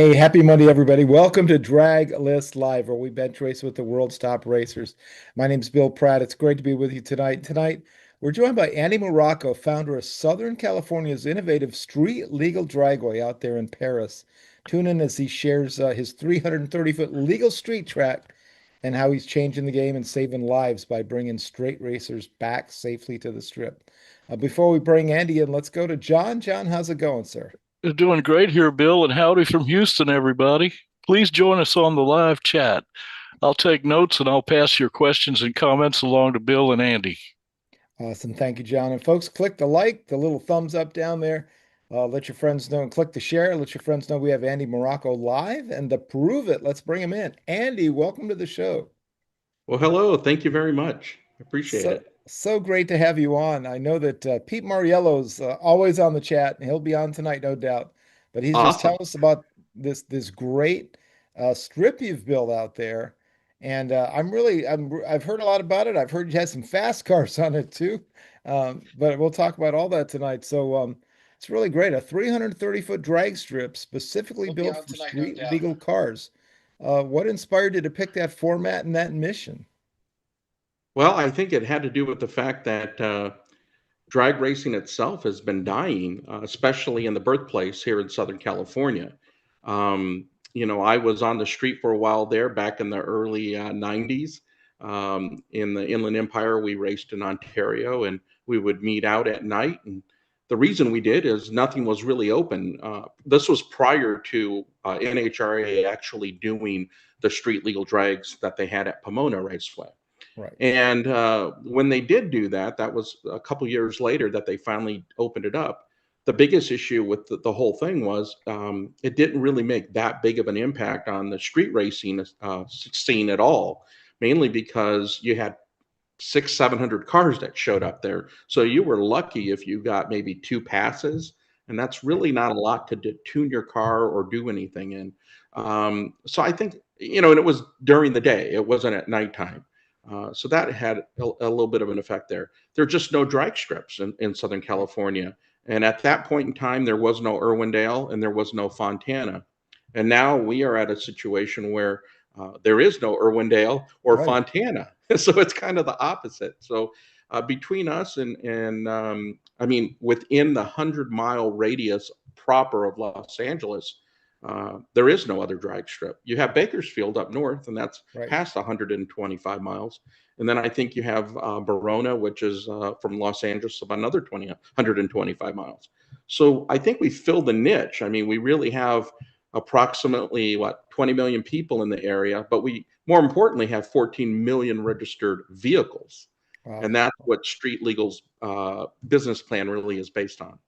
Hey, happy Monday, everybody. Welcome to Draglist Live, where we bench race with the world's top racers. My name's Bill Pratt. It's great to be with you tonight. Tonight, we're joined by Andy Marocco, founder of Southern California's innovative Street Legal Dragway out there in Perris. Tune in as he shares his 330-foot legal street track and how he's changing the game and saving lives by bringing straight racers back safely to the strip. Before we bring Andy in, let's go to John. John, how's it going, sir? Doing great here, Bill, and howdy from Houston, everybody. Please join us on the live chat. I'll take notes and I'll pass your questions and comments along to Bill and Andy. Awesome. Thank you, John. And folks, click the like, the little thumbs up down there. Let your friends know and click the share. Let your friends know we have Andy Morocco live. And to prove it, let's bring him in. Andy, welcome to the show. Well, hello. Thank you very much. Appreciate So, it. so great to have you on. I know that Pete Mariello's always on the chat, and he'll be on tonight, no doubt. But he's just Awesome. telling us about this great strip you've built out there. And I've heard a lot about it. I've heard you had some fast cars on it too. But we'll talk about all that tonight. It's really great. A 330-foot drag strip specifically He'll be built on for tonight, no street doubt. legal cars. What inspired you to pick that format and that mission? Well, I think it had to do with the fact that drag racing itself has been dying, especially in the birthplace here in Southern California. I was on the street for a while there back in the early 90s. In the Inland Empire, we raced in Ontario and we would meet out at night. And the reason we did is nothing was really open. This was prior to NHRA actually doing the street legal drags that they had at Pomona Raceway. Right. And when they did do that, that was a couple years later that they finally opened it up. The biggest issue with the whole thing was it didn't really make that big of an impact on the street racing scene at all, mainly because you had 700 cars that showed up there. So you were lucky if you got maybe two passes, and that's Right. really not a lot to tune your car or do anything in. So I think, and it was during the day, it wasn't at nighttime. So that had a little bit of an effect there. There are just no drag strips in Southern Right. California. And at that point in time, there was no Irwindale and there was no Fontana. And now we are at a situation where there is no Irwindale or Right. Fontana. So it's kind of the opposite. So between us and I mean, within the 100-mile radius proper of Los Angeles, there is no other drag strip. You have Bakersfield up north, and that's Right. past 125 miles. And then I think you have Verona, which is from Los Angeles, about another 125 miles. So I think we filled the niche. I mean, we really have approximately 20 million people in the area, but we more importantly have 14 million registered vehicles. Wow. And that's what Street Legal's business plan really is based on.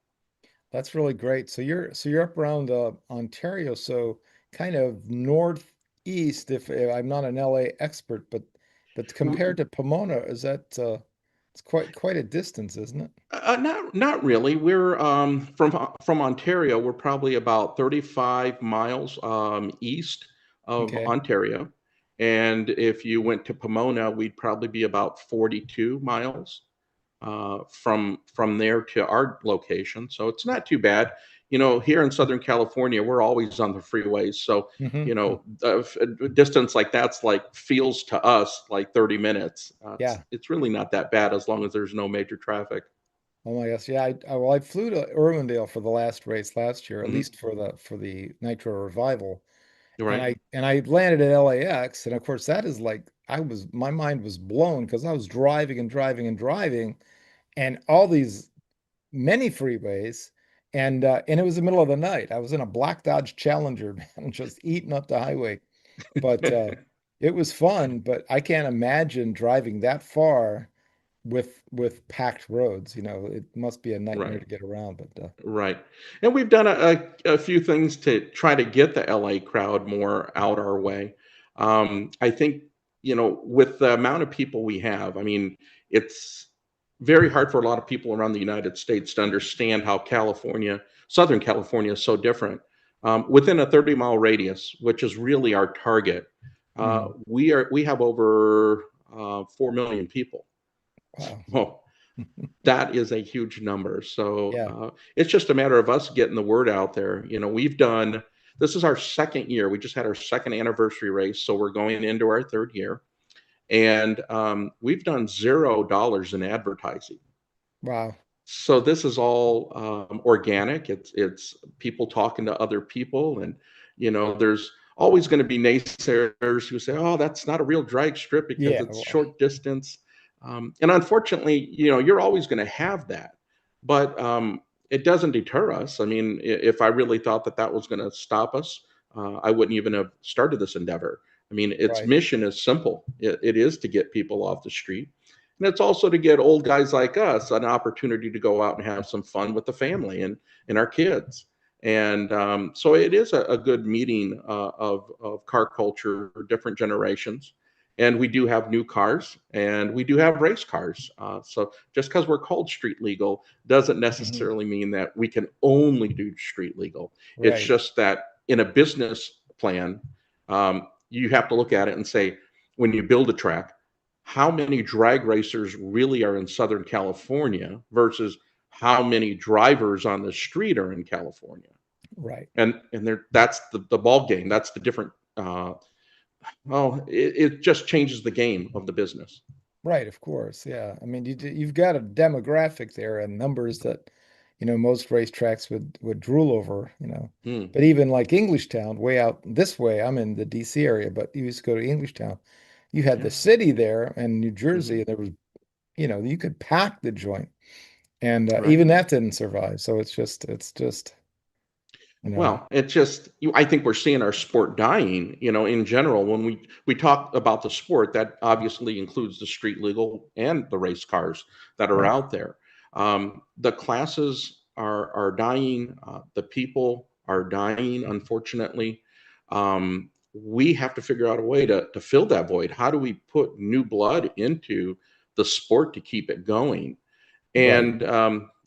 That's really great. So you're up around Ontario, so kind of northeast. If I'm not an LA expert, but compared to Pomona, is that it's quite a distance, isn't it? Not really. We're from Ontario. We're probably about 35 miles east of Okay. Ontario, and if you went to Pomona, we'd probably be about 42 miles from there to our location. So it's not too bad. Here in Southern California, we're always on the freeways. So, Hmm. a distance like that's like feels to us like 30 minutes. Yeah. It's really not that bad as long as there's no major traffic. Oh my gosh. Yeah. Well, I flew to Irwindale for the last race last year, at Mhm. least for the Nitro Revival. You're And right. I landed at LAX, and of course that is like my mind was blown because I was driving and driving and driving, and all these many freeways, and it was the middle of the night. I was in a black Dodge Challenger, man, just eating up the highway. But it was fun, but I can't imagine driving that far with packed roads. It must be a nightmare Right. to get around. But Right. And we've done a few things to try to get the LA crowd more out our way. I think, with the amount of people we have, I mean, it's very hard for a lot of people around the United States to understand how Southern California is so different. Within a 30-mile radius, which is really our target, mhm. we have over 4 million people. Wow. Well, that is a huge number. So Yeah. it's just a matter of us getting the word out there. We've done This is our second year. We just had our second anniversary race, so we're going into our third year, and we've done $0 in advertising. Wow. So this is all organic. It's people talking to other people, and there's always going to be naysayers who say, "Oh, that's not a real drag strip because Yeah. it's short distance," and unfortunately, you're always going to have that. But it doesn't deter us. I mean, if I really thought that was going to stop us, I wouldn't even have started this endeavor. I mean, its Right. mission is simple. It is to get people off the street. And it's also to get old guys like us an opportunity to go out and have some fun with the family and our kids. And so it is a good meeting of car culture, different generations. And we do have new cars and we do have race cars. So just because we're called street legal doesn't necessarily mean that we can only do street legal. It's Right. just that in a business plan, you have to look at it and say, when you build a track, how many drag racers really are in Southern California versus how many drivers on the street are in California. Right. And that's the ball game. That's the different. It just changes the game of the business. Right, of course. Yeah. I mean, you've got a demographic there and numbers that, most racetracks would drool over, Mm, But even like Englishtown, way out this way, I'm in the DC area, but you used to go to Englishtown. You had the yeah. city there and New Jersey, Hmm. and there was, you could pack the joint. And Right. even that didn't survive. So it's just, you know, Well, it just, I think we're seeing our sport dying, in general. When we talk about the sport, that obviously includes the street legal and the race cars that are right. out there. The classes are dying. The people are dying, unfortunately. We have to figure out a way to fill that void. How do we put new blood into the sport to keep it going? Right. And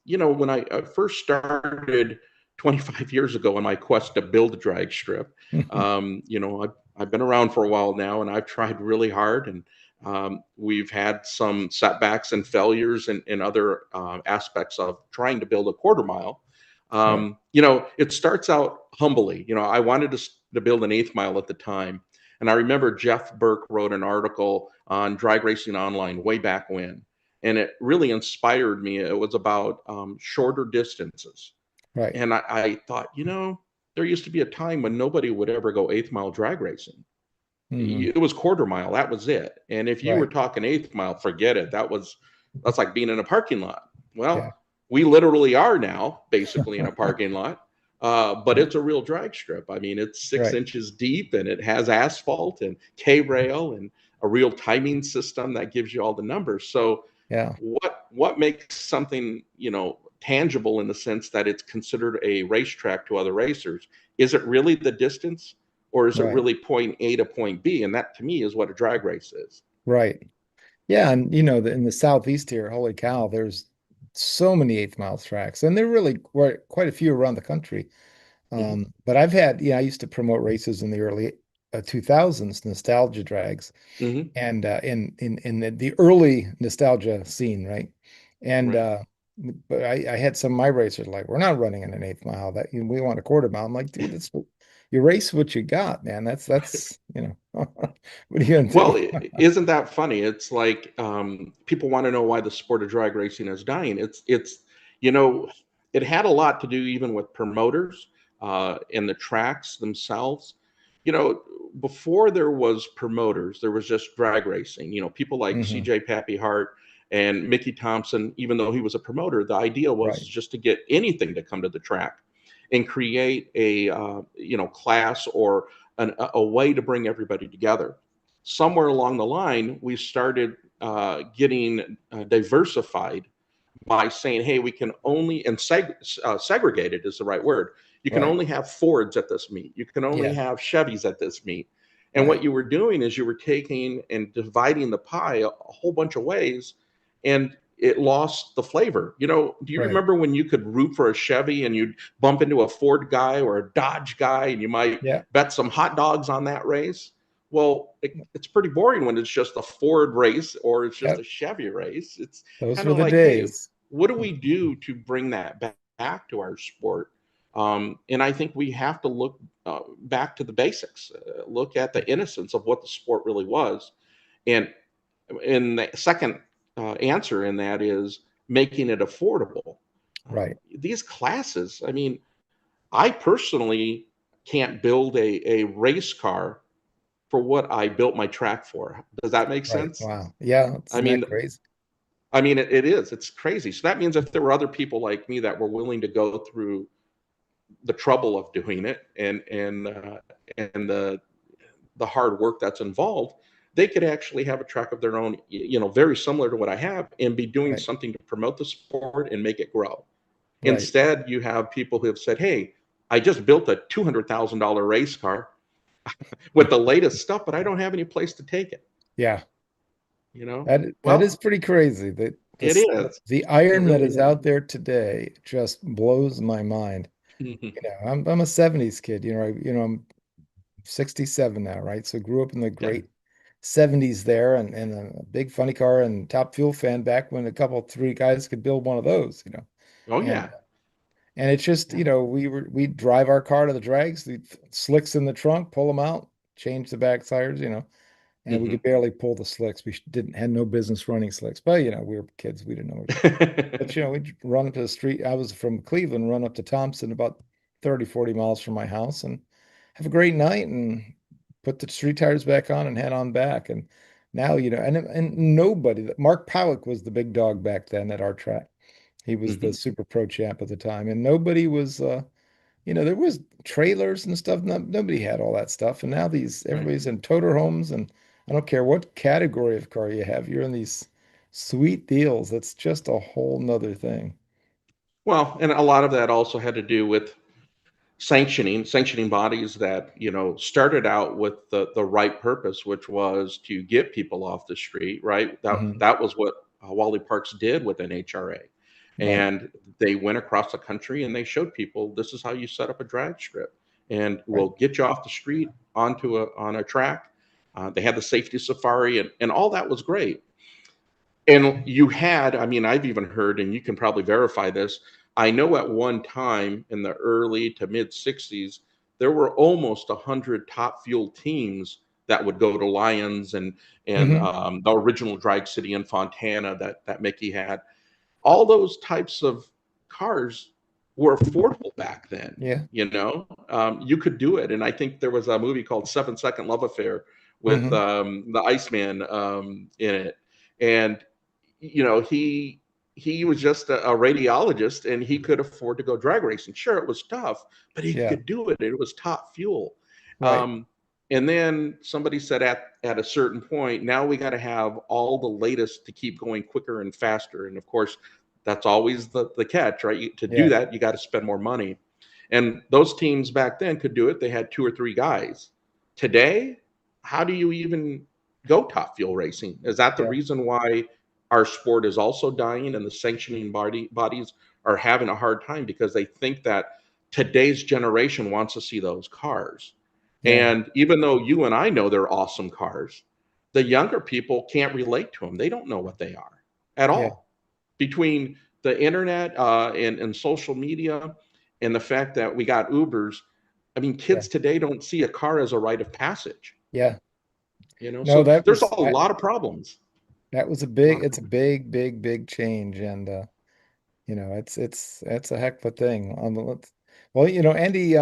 when I first started 25 years ago on my quest to build a drag strip, I've been around for a while now, and I've tried really hard, and we've had some setbacks and failures in other aspects of trying to build a quarter mile. Right. It starts out humbly. I wanted to build an eighth mile at the time, and I remember Jeff Burke wrote an article on drag racing online way back when, and it really inspired me. It was about shorter distances. Right. And I thought, there used to be a time when nobody would ever go eighth mile drag racing. Hmm. It was quarter mile, that was it. And if you were Right. talking eighth mile, forget it. That's like being in a parking lot. Yeah. Well, we literally are now basically in a parking lot. But Yeah. it's a real drag strip. I mean, it's six Right. inches deep and it has asphalt and K-rail and a real timing system that gives you all the numbers. So Yeah. what makes something tangible in the sense that it's considered a racetrack to other racers? Is it really the distance, or is it Right. really point A to point B? And that to me is what a drag race is. Right. Yeah, and in the southeast here, holy cow, there's so many eighth mile tracks, and there really were quite a few around the country. Hmm. But I've had, I used to promote races in the early 2000s, nostalgia drags, Hmm. and in the early nostalgia scene, right? And Right. but I had some of my racers like, we're not running in an eighth mile. That we want a quarter mile. I'm like, dude, that's you race what you got, man. That's what are you gonna do? Well, isn't that funny? It's like people want to know why the sport of drag racing is dying. You know, it had a lot to do even with promoters and the tracks themselves. You know, before there was promoters, there was just drag racing. People like Hmm. CJ Pappy Hart and Mickey Thompson, even though he was a promoter, the idea was Right. just to get anything to come to the track and create a class or a way to bring everybody together. Somewhere along the line, we started getting diversified by saying, hey, we can only, and segregated is the right word. You can Right. only have Fords at this meet. You can only Yeah. have Chevys at this meet. And what Right. you were doing is you were taking and dividing the pie a whole bunch of ways, and it lost the flavor. Do you Right. remember when you could root for a Chevy and you'd bump into a Ford guy or a Dodge guy and you might Yeah. bet some hot dogs on that race? Well, it's pretty boring when it's just a Ford race or it's just a Yep. Chevy race. It's Those kind were of the like, hey, days. what do we do to bring that back to our sport? And I think we have to look back to the basics, look at the innocence of what the sport really was. And the second answer in that is making it affordable. Right. These classes, I mean, I personally can't build a race car for what I built my track for. Does that make Right. sense? Wow. Yeah. I Isn't that mean, crazy? it is. It's crazy. So that means if there were other people like me that were willing to go through the trouble of doing it and the hard work that's involved, they could actually have a track of their own, very similar to what I have, and be doing Right. something to promote the sport and make it grow. Right. Instead, you have people who have said, "Hey, I just built a $200,000 race car with the latest stuff, but I don't have any place to take it." Yeah. You know, That is well, pretty crazy. The it the, is. the It iron that really is is. out there today just blows my mind. I'm a 70s kid, I'm 67 now, right? So grew up in the Yeah. great 70s there and a big funny car and Top Fuel fan back when a couple three guys could build one of those. Oh And yeah. and it's just, Yeah. we'd drive our car to the drags, the slicks in the trunk, pull them out, change the back tires, and we Hmm. could barely pull the slicks. We didn't had no business running slicks, but we were kids, we didn't know. But we'd run up to the street. I was from Cleveland, run up to Thompson about 30, 40 miles from my house and have a great night and put the street tires back on and head on back. And now, and nobody, Mark Powick was the big dog back then at our track. He was the Hmm. super pro champ at the time. And nobody was there was trailers and stuff. Nobody had all that stuff. And now Right. everybody's in toter homes, and I don't care what category of car you have, you're in these sweet deals. That's just a whole nother thing. Well, and a lot of that also had to do with sanctioning bodies that started out with the right purpose, which was to get people off the street. Right. That Hmm. that was what Wally Parks did with NHRA, Right. and they went across the country and they showed people this is how you set up a drag strip, and Right. we'll get you off the street onto a track. They had the safety safari, and all that was great. And you had, I mean, I've even heard, and you can probably verify this. I know at one time in the early to mid 60s, there were almost 100 top fuel teams that would go to Lions and Hmm. the original Drag City in Fontana that Mickey had. All those types of cars were affordable back then. Yeah. You could do it. And I think there was a movie called 7 Second Love Affair with Hmm. the Iceman in it. And he was just a radiologist and he could afford to go drag racing. Sure, it was tough, but he Yeah. could do it. It was top fuel. Right. Um, and then somebody said at a certain point, now we got to have all the latest to keep going quicker and faster. And of course, that's always the catch, right? To do Yeah. that, you got to spend more money. And those teams back then could do it. They had two or three guys. Today, how do you even go top fuel racing? Is that the Yeah. reason why our sport is also dying and the sanctioning bodies are having a hard time because they think that today's generation wants to see those cars? Yeah. And even though you and I know they're awesome cars, the younger people can't relate to them. They don't know what they are at Yeah. all. Between the internet and social media and the fact that we got Ubers, I mean, Yeah. kids today don't see a car as a rite of passage. Yeah. No, So there's a lot of problems. that was A lot of it's a problems. big, big, big change. And it's a heck of a thing. Well, Andy,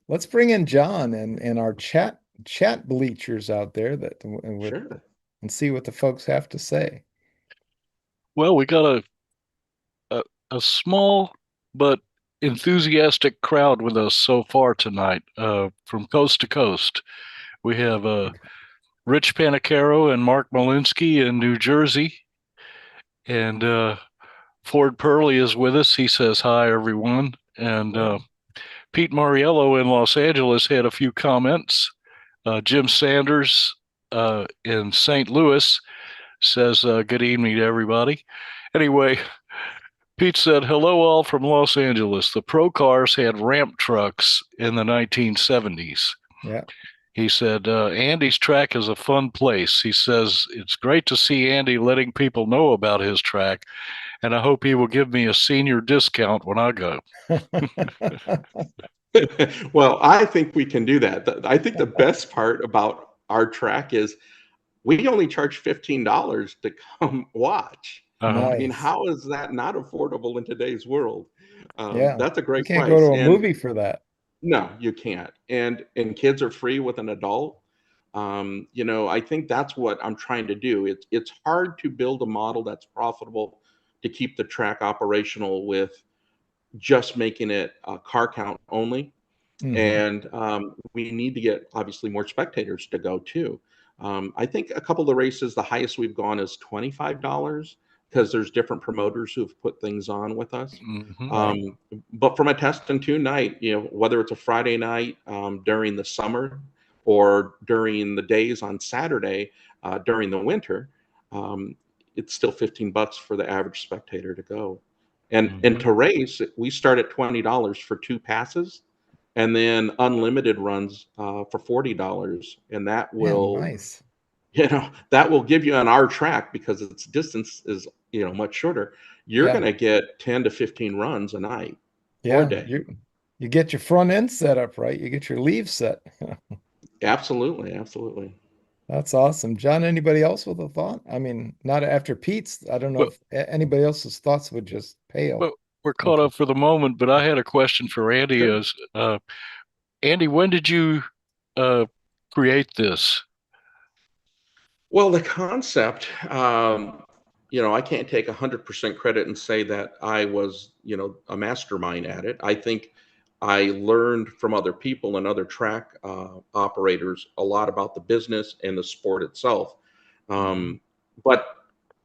let's bring in John and our chat bleachers out there Sure. and see what the folks have to say. Well, we got a, a small but enthusiastic crowd with us so far tonight, from coast to coast. We have Rich Panicaro and Mark Malinsky in New Jersey, and Ford Purley is with us. He says hi, everyone. And Pete Mariello in Los Angeles had a few comments. Jim Sanders in St. Louis says good evening to everybody. Anyway, Pete said, hello, all from Los Angeles. The pro cars had ramp trucks in the 1970s. Yeah. He said, Andy's track is a fun place. He says, it's great to see Andy letting people know about his track. And I hope he will give me a senior discount when I go. Well, I think we can do that. I think the best part about our track is we only charge $15 to come watch. Uh-huh. I mean, Nice. how is that not affordable in today's world? Yeah. That's a You great can't go price. to a And movie for that. no, you can't. And kids are free with an adult. I think that's what I'm trying to do. It's hard to build a model that's profitable to keep the track operational with just making it car count only. Hmm. And we need to get obviously more spectators to go too. I think a couple of the races, the highest we've gone is $25 because there's different promoters who've put things on with us. Hmm. Right. But from a test and tune night, whether it's a Friday night during the summer or during the days on Saturday during the winter, um, it's still $15 for the average spectator to go. And Hmm. to race, we start at $20 for 2 passes, and then unlimited runs for $40, and that Yeah, will nice. that will give you on our track because its distance is much shorter. You're Yeah. going to get 10 to 15 runs a night or a Yeah. day. You get your front end set up right. You get your leaves set. Absolutely, absolutely. That's awesome. John, anybody else with a thought? I mean, not after Pete's. I don't know But, if anybody else's thoughts would just pale. but we're caught Okay. up for the moment, but I had a question for Andy Sure. is, Andy, when did you uh, create this? Well, the concept, I can't take 100% credit and say that I was, a mastermind at it. I think I learned from other people and other track operators a lot about the business and the sport itself. Hmm. But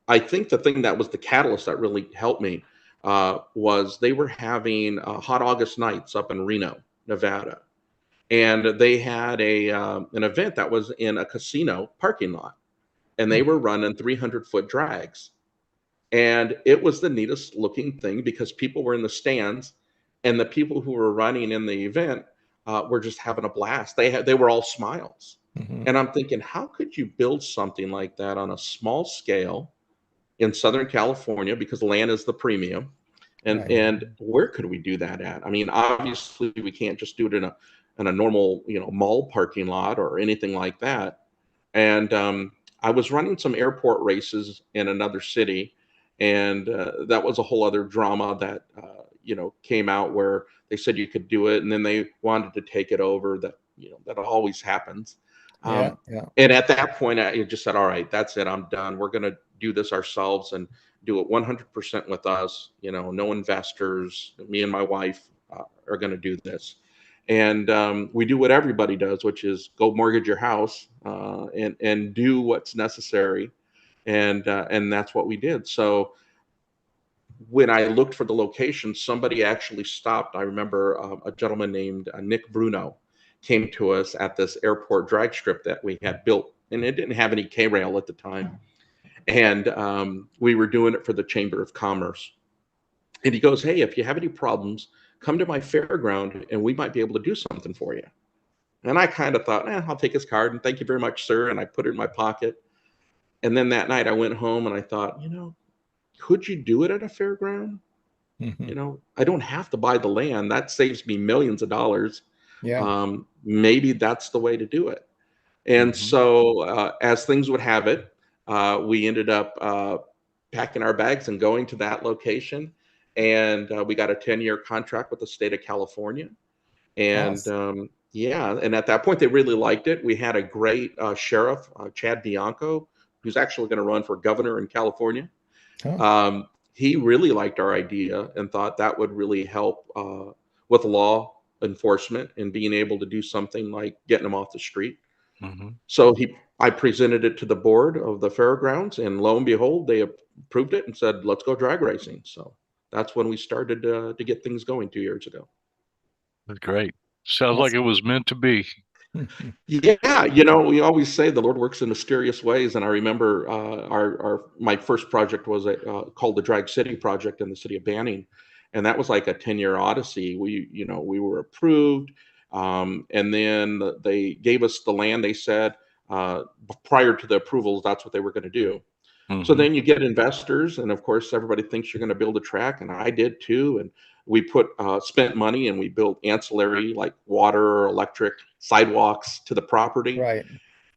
I think the thing that was the catalyst that really helped me was they were having hot August nights up in Reno, Nevada, and they had an event that was in a casino parking lot, and they Hmm. were running 300-foot drags. And it was the neatest looking thing because people were in the stands, and the people who were running in the event were just having a blast. They were all smiles. Hmm. And I'm thinking, how could you build something like that on a small scale in Southern California, because land is the premium? And Right. and where could we do that at? I mean, obviously we can't just do it in a normal, mall parking lot or anything like that. And I was running some airport races in another city, and that was a whole other drama that came out where they said you could do it, and then they wanted to take it over. That always happens. Yeah. Um, Yeah. and at that point, I just said, "All right, that's it. I'm done. We're going to do this ourselves and do it 100% with us. No investors. Me and my wife are going to do this." And we do what everybody does, which is go mortgage your house and do what's necessary, and that's what we did. So when I looked for the location, somebody actually stopped. I remember a gentleman named Nick Bruno came to us at this airport drag strip that we had built, and it didn't have any K-rail at the time, and we were doing it for the Chamber of Commerce. And he goes, "Hey, if you have any problems, come to my fairground, and we might be able to do something for you." And I kind of thought, I'll take his card and thank you very much, sir. And I put it in my pocket. And then that night I went home and I thought, could you do it at a fairground? Hmm. I don't have to buy the land. That saves me millions of dollars. Yeah. Maybe that's the way to do it. And Hmm. so, as things would have it, we ended up packing our bags and going to that location. And we got a 10-year contract with the state of California. And Awesome. yeah, and at that point, they really liked it. We had a great sheriff, Chad Bianco, who's actually going to run for governor in California. Huh. He really liked our idea and thought that would really help with law enforcement and being able to do something like getting them off the street. Hmm. So I presented it to the board of the fairgrounds, and lo and behold, they approved it and said, "Let's go drag racing." So that's when we started to get things going 2 years ago. That's great. Sounds like it Awesome. was meant to be. Yeah, we always say the Lord works in mysterious ways, and I remember our my first project was called the Drag City Project in the city of Banning, and that was like a 10-year odyssey. We were approved, and then they gave us the land. They said prior to the approvals, that's what they were going to do. So Mm-hmm. then you get investors, and of course, everybody thinks you're going to build a track, and I did too. And we spent money, and we built ancillary like water, electric, sidewalks to the property. Right.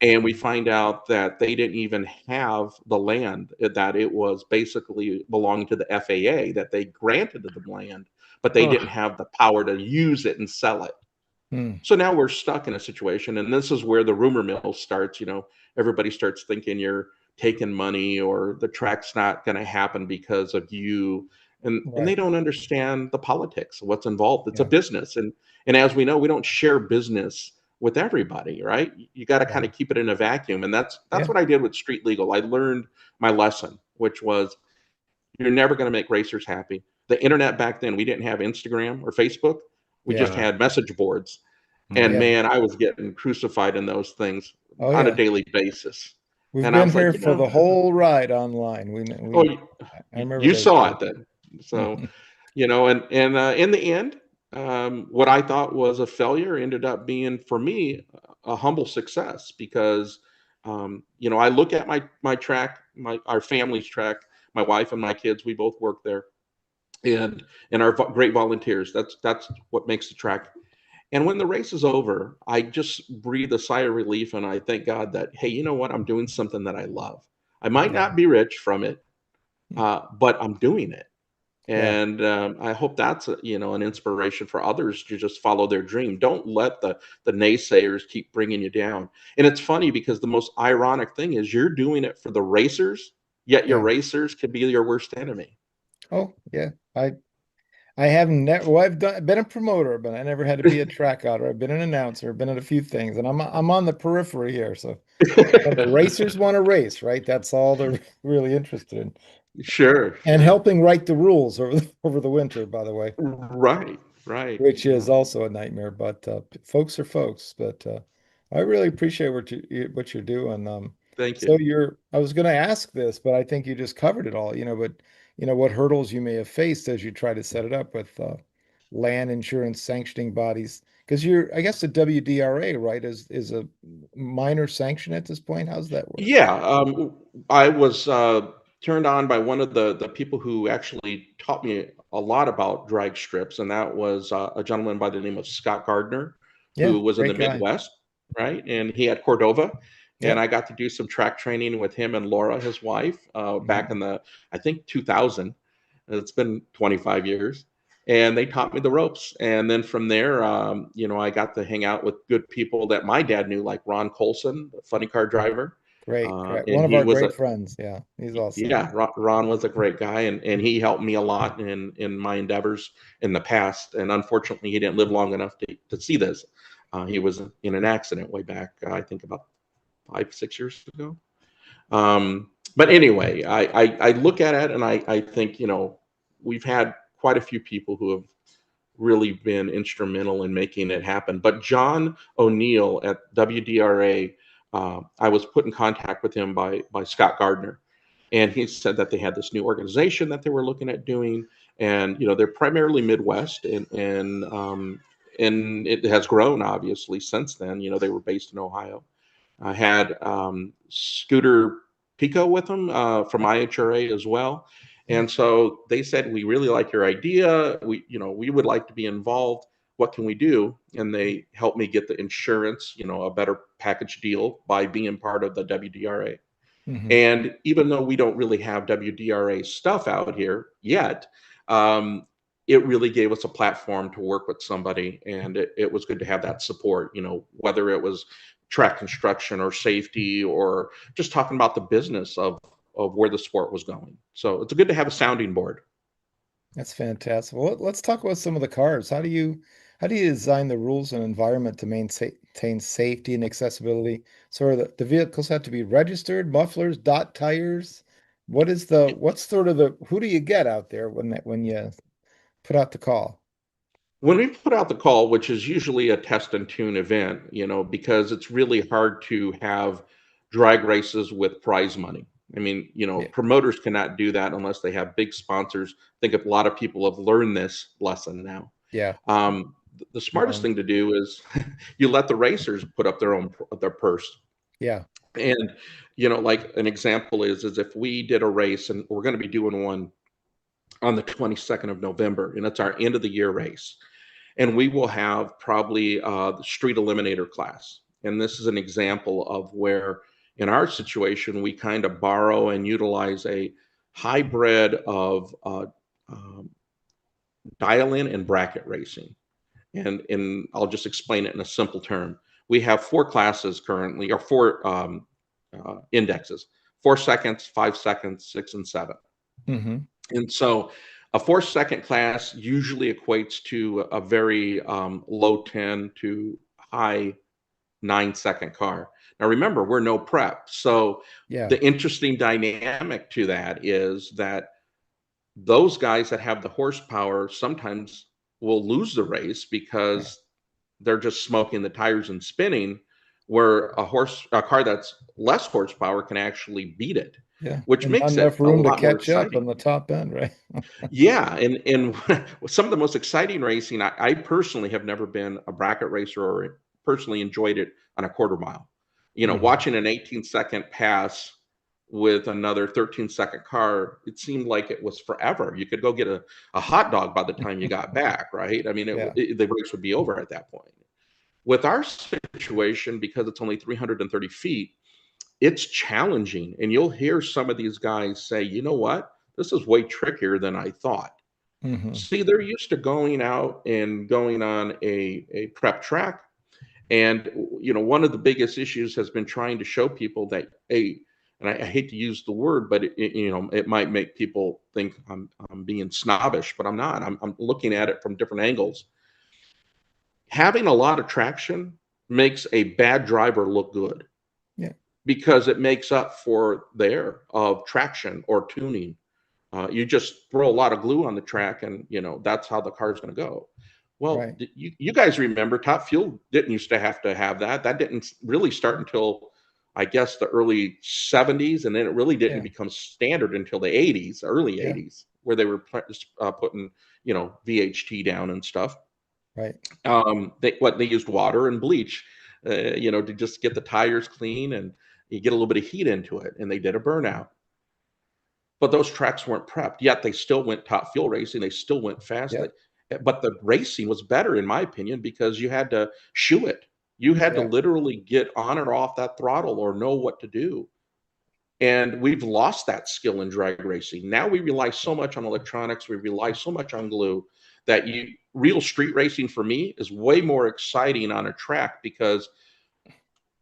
And we find out that they didn't even have the land, that it was basically belonging to the FAA, that they granted them land, but they didn't Oh, have the power to use it and sell it. Hmm. So now we're stuck in a situation, and this is where the rumor mill starts. Everybody starts thinking you're taking money, or the track's not going to happen because of you, and they Right. don't understand the politics, what's involved. It's a Yeah. business, and as we know, we don't share business with everybody, right? You got to Yeah. kind of keep it in a vacuum, and that's Yeah. what I did with Street Legal. I learned my lesson, which was you're never going to make racers happy. The internet back then, we didn't have Instagram or Facebook. We just Yeah. yeah. had message boards. And Yeah. Mm-hmm. man, I was getting crucified in those things Oh on a yeah. daily basis. We've And I been was like, here for the whole ride online. We oh, we I remember you those saw days. it then. So, and in the end, what I thought was a failure ended up being for me a humble success, because I look at my track, our family's track, my wife and my kids, we both work there, and our great volunteers. That's what makes the track. And when the race is over, I just breathe a sigh of relief, and I thank God that, hey, you know what? I'm doing something that I love. I might Yeah. not be rich from it, but I'm doing it. Yeah. And I hope that's an inspiration for others to just follow their dream. Don't let the naysayers keep bringing you down. And it's funny because the most ironic thing is you're doing it for the racers, yet your Yeah. racers can be your worst enemy. Oh yeah. I haven't never well, been a promoter, but I never had to be a track outer. I've been an announcer, been at a few things, and I'm on the periphery here. So when the racers want to race, right? That's all they're really interested in. Sure, And sure. helping write the rules over the winter, by the way, Right, right. which is also a nightmare. But folks are folks. But I really appreciate what you're doing. Thank So you. I was going to ask this, but I think you just covered it all. But what hurdles you may have faced as you try to set it up with land insurance sanctioning bodies, because I guess the WDRA, right, is a minor sanction at this point. How's that work? Yeah, I was turned on by one of the people who actually taught me a lot about drag strips, and that was a gentleman by the name of Scott Gardner, Yeah, who was in the great guy. Midwest, right? And he had Cordova, and Yep. I got to do some track training with him and Laura, his wife, back Mhm. in I think 2000. It's been 25 years. And they taught me the ropes. And then from there, I got to hang out with good people that my dad knew, like Ron Colson, the funny car driver. Great, great. One And of he our was great friends. Yeah, he's awesome. yeah, Ron was a great guy, and he helped me a lot in my endeavors in the past. And unfortunately, he didn't live long enough to see this. He was in an accident way back, I think about 5, 6 years ago. But anyway, I look at it, and I think, we've had quite a few people who have really been instrumental in making it happen. But John O'Neill at WDRA, I was put in contact with him by Scott Gardner, and he said that they had this new organization that they were looking at doing, and they're primarily Midwest, and it has grown obviously since then. They were based in Ohio. I had Scooter Pico with them from IHRA as well. Hmm. And so they said, we really like your idea. We would like to be involved. What can we do? And they helped me get the insurance, a better package deal by being part of the WDRA. Hmm. And even though we don't really have WDRA stuff out here yet, it really gave us a platform to work with somebody. And it was good to have that support, whether it was track construction or safety or just talking about the business of where the sport was going. So it's good to have a sounding board. That's fantastic. Well, let's talk about some of the cars. How do you design the rules and environment to maintain safety and accessibility? So the vehicles have to be registered, mufflers, dot tires. What's sort of the who do you get out there when you put out the call? When we put out the call, which is usually a test and tune event, because it's really hard to have drag races with prize money. I mean, Yeah, promoters cannot do that unless they have big sponsors. I think a lot of people have learned this lesson now. yeah, The smartest um, thing to do is you let the racers put up their purse. Yeah. And, like an example is if we did a race, and we're going to be doing one on the 22nd of November, and it's our end of the year race. And we will have probably the street eliminator class. And this is an example of where, in our situation, we kind of borrow and utilize a hybrid of um, dial-in and bracket racing. And I'll just explain it in a simple term. We have four classes currently, or four indexes: 4 seconds, 5 seconds, 6 and 7. Mm-hmm. And so a 4 second class usually equates to a very low 10 to high 9 second car. Now, remember, we're no prep. So Yeah. the interesting dynamic to that is that those guys that have the horsepower sometimes will lose the race because they're just smoking the tires and spinning, where a car that's less horsepower can actually beat it, Yeah. which And not makes it enough a room to lot more catch up exciting. on the top end, right? Yeah, and some of the most exciting racing, I personally have never been a bracket racer or personally enjoyed it on a quarter mile. Mhm. Watching an 18-second pass with another 13-second car, it seemed like it was forever. You could go get a hot dog by the time you got back, right? I mean, Yeah. the race would be over at that point. With our situation, because it's only 330 feet, it's challenging. And you'll hear some of these guys say, you know what? This is way trickier than I thought. Hmm. See, they're used to going out and going on a prep track. And, one of the biggest issues has been trying to show people that, and I hate to use the word, but it might make people think I'm being snobbish, but I'm not. I'm looking at it from different angles. Having a lot of traction makes a bad driver look good, Yeah. because it makes up for their of traction or tuning. You just throw a lot of glue on the track, and that's how the car's going to go. Well, Right. you guys remember Top Fuel didn't used to have that. That didn't really start until, I guess, the early 70s, and then it really didn't Yeah. become standard until the 80s, early Yeah. 80s, where they were putting VHT down and stuff. Right. They used water and bleach, to just get the tires clean, and you get a little bit of heat into it, and they did a burnout. But those tracks weren't prepped, yet they still went top fuel racing. They still went fast. Yep. But the racing was better, in my opinion, because you had to shoe it. You had to Yeah. literally get on or off that throttle or know what to do. And we've lost that skill in drag racing. Now we rely so much on electronics, we rely so much on glue, that real street racing for me is way more exciting on a track, because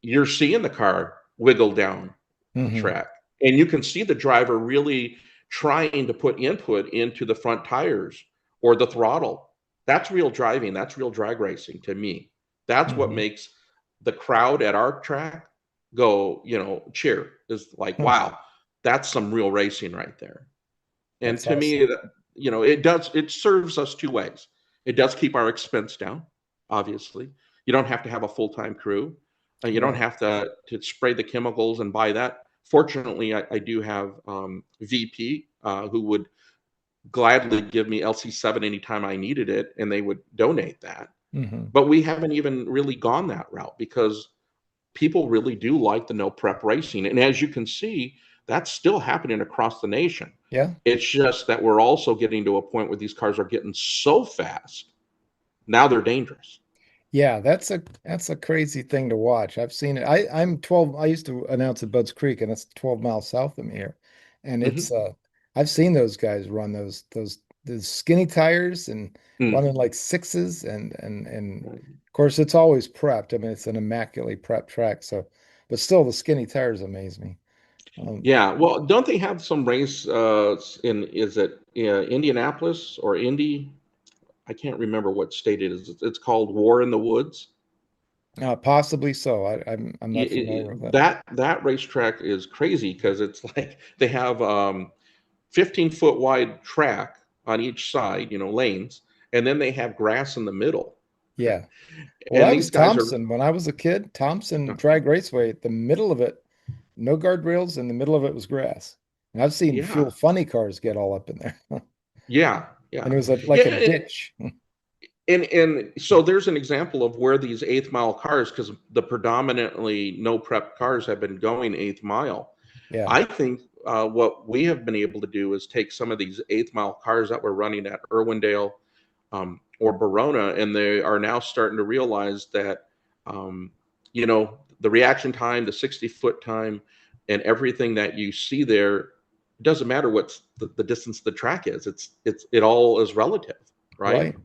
you're seeing the car wiggle down the Hmm. track, and you can see the driver really trying to put input into the front tires or the throttle. That's real driving. That's real drag racing to me. That's what Hmm. makes the crowd at our track go, cheer. Is like, wow, that's some real racing right there. And That's to awesome. me, it serves us two ways. It does keep our expense down, obviously. You don't have to have a full-time crew. You don't Right. have to spray the chemicals and buy that. Fortunately, I do have VP who would gladly give me LC7 anytime I needed it, and they would donate that. Hmm. But we haven't even really gone that route, because people really do like the no prep racing. And as you can see, that's still happening across the nation. Yeah. It's just that we're also getting to a point where these cars are getting so fast. Now they're dangerous. Yeah, that's a crazy thing to watch. I've seen it. I'm 12. I used to announce at Budds Creek, and it's 12 miles south of me here. And it's Hmm. I've seen those guys run those skinny tires and running Hmm. like sixes, and of course it's always prepped. I mean, it's an immaculately prepped track, so but still the skinny tires amaze me. Yeah. Well, don't they have some race is it Indianapolis or Indy? I can't remember what state it is. It's called War in the Woods. Possibly so. I'm not familiar with it. That racetrack is crazy, because it's like they have 15-foot wide track on each side, lanes, and then they have grass in the middle. Yeah. Well, And that these was guys are, Thompson. When I was a kid, Thompson Drag Raceway, the middle of it, no guardrails, in the middle of it was grass. And I've seen yeah, fuel funny cars get all up in there. yeah, And yeah, it was like a yeah. ditch. And so there's an example of where these eighth mile cars, because the predominantly no prep cars have been going eighth mile. Yeah. I think what we have been able to do is take some of these eighth mile cars that were running at Irwindale or Verona, and they are now starting to realize that, you know, the reaction time, the 60-foot time, and everything that you see there, it doesn't matter what the distance the track is. It all is relative, right?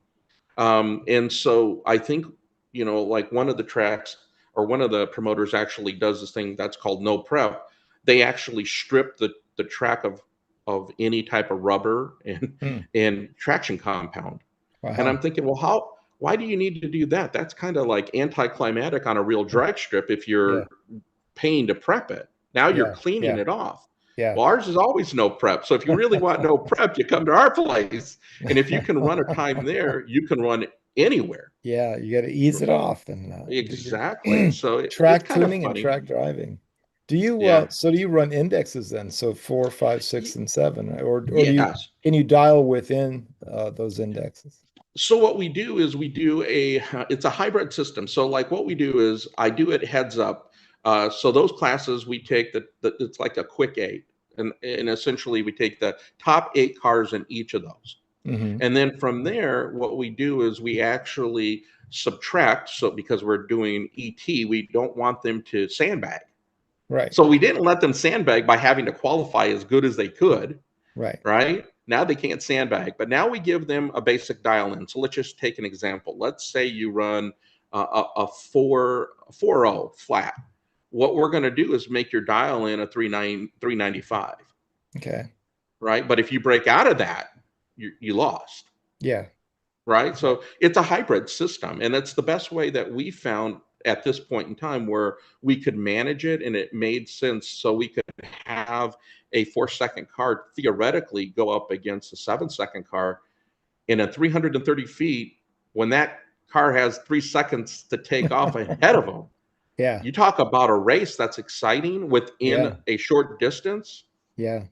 And so I think, you know, like one of the tracks or one of the promoters actually does this thing that's called no prep. They actually strip the track of any type of rubber and traction compound. And I'm thinking, well, why do you need to do that? That's kind of like anticlimactic on a real drag strip if you're paying to prep it. Now you're cleaning it off. Yeah. Well, ours is always no prep. So if you really want no prep, you come to our place. And if you can run a time there, you can run anywhere. Yeah, you got to ease it off and exactly. So track it's kind tuning of and funny. track driving. Do you so do you run indexes then? So 4, 5, 6, and 7, or do you can you dial within those indexes? So what we do is we do it's a hybrid system. So like what we do is I do it heads up. So those classes we take it's like a quick 8, and essentially we take the top 8 cars in each of those. And then from there, what we do is we actually subtract. So because we're doing ET, we don't want them to sandbag. Right. So we didn't let them sandbag by having to qualify as good as they could. Right. Now they can't sandbag, but now we give them a basic dial in. So let's just take an example. Let's say you run a 4.0 flat. What we're going to do is make your dial in a 395. Okay. Right. But if you break out of that, you lost. Yeah. Right. So it's a hybrid system, and it's the best way that we found at this point in time where we could manage it, and it made sense. So we could have a 4-second car theoretically go up against a 7-second car in a 330 feet when that car has 3 seconds to take off ahead of them. Yeah. You talk about a race that's exciting within a short distance. Yeah.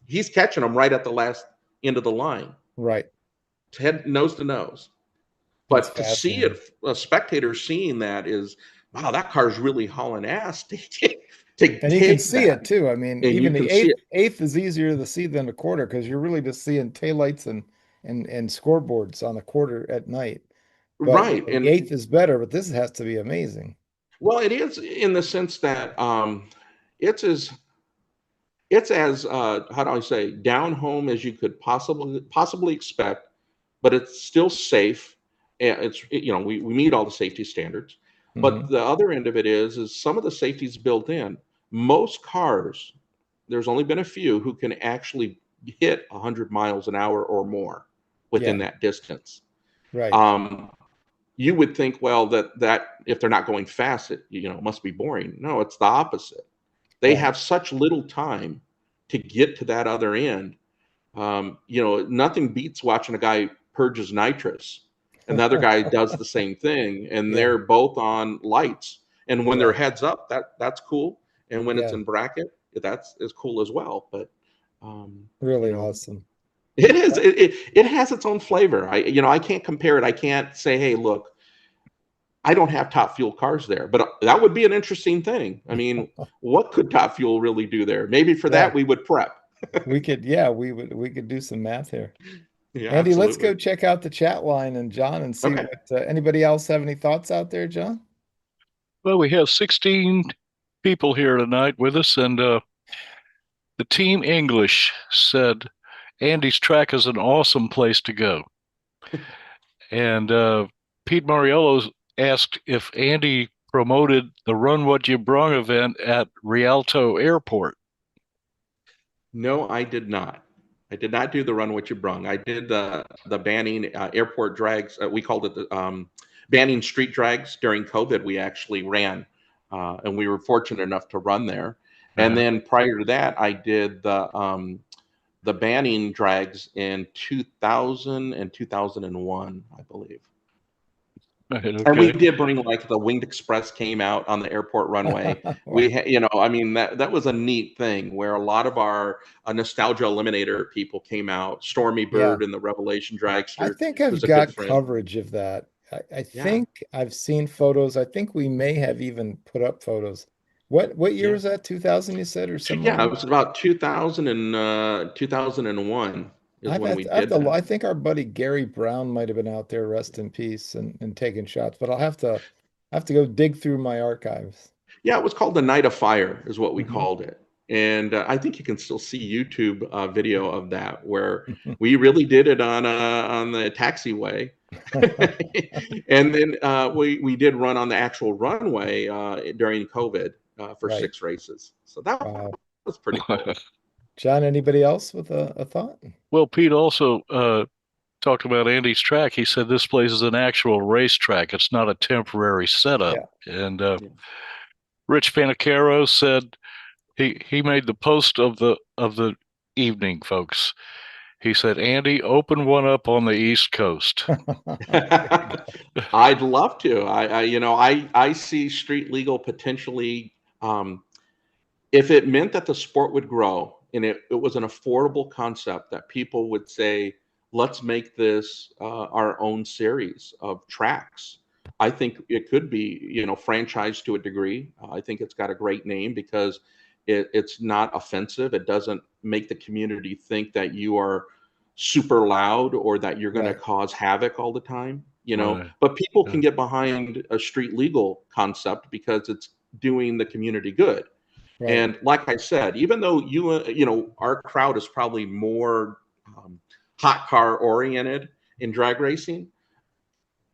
He's catching them right at the last end of the line. Right. Nose to nose. But to see it, a spectator seeing that is, wow, that car's really hauling ass to and you can see it too. I mean, and even the eighth is easier to see than a quarter because you're really just seeing taillights and scoreboards on the quarter at night. But right. And the eighth is better, but this has to be amazing. Well, it is in the sense that it's as how do I say, down home as you could possibly expect, but it's still safe. And we meet all the safety standards. But the other end of it is some of the safety's built in. Most cars, there's only been a few who can actually hit 100 miles an hour or more within that distance. Right. You would think, well, that if they're not going fast, it must be boring. No, it's the opposite. They have such little time to get to that other end. Nothing beats watching a guy purges nitrous. Another guy does the same thing, and they're both on lights. And when they're heads up, that's cool. And when it's in bracket, that's as cool as well. But really awesome. It is. It has its own flavor. I can't compare it. I can't say, hey, look, I don't have Top Fuel cars there, but that would be an interesting thing. I mean, what could Top Fuel really do there? Maybe for that we would prep. we could do some math here. Yeah, Andy, absolutely. let's go check out the chat line and John and see what anybody else have any thoughts out there, John? Well, we have 16 people here tonight with us, and the Team English said Andy's track is an awesome place to go. And Pete Mariello asked if Andy promoted the Run What You Brung event at Rialto Airport. No, I did not. I did not do the Run What You Brung. I did the banning airport drags. We called it the banning street drags during COVID. We actually ran, and we were fortunate enough to run there. And then prior to that, I did the banning drags in 2000 and 2001, I believe. Right, And we okay. did bring, like, the Winged Express came out on the airport runway. Wow. I mean, that was a neat thing where a lot of our Nostalgia Eliminator people came out. Stormy Yeah. Bird and the Revelation I Dragster, think I've who's a good got friend. coverage of that. I Yeah, think I've seen photos. I think we may have even put up photos. What year yeah. was that? 2000 you said or somewhere Yeah, in it there? was about 2000 and 2001 is when we I have did to, that. I think our buddy Gary Brown might have been out there, rest in peace, and taking shots, but have to go dig through my archives. Yeah, it was called the Night of Fire, is what we Hmm. called it. And I think you can still see YouTube video of that where we really did it on the taxiway, and then we did run on the actual runway during COVID for Right. 6 races. So that Wow. was pretty cool. John, anybody else with a thought? Well, Pete also talked about Andy's track. He said this place is an actual racetrack. It's not a temporary setup. Yeah. And Yeah. Rich Panicaro said he made the post of the evening, folks. He said, Andy, open one up on the East Coast. I'd love to. I see street legal potentially, if it meant that the sport would grow and it was an affordable concept that people would say, let's make this our own series of tracks. I think it could be, franchised to a degree. I think it's got a great name because it's not offensive. It doesn't make the community think that you are super loud or that you're going to Right. cause havoc all the time. Right. But people Yeah. can get behind a street legal concept because it's doing the community good. Right. And like I said, even though our crowd is probably more hot car oriented in drag racing,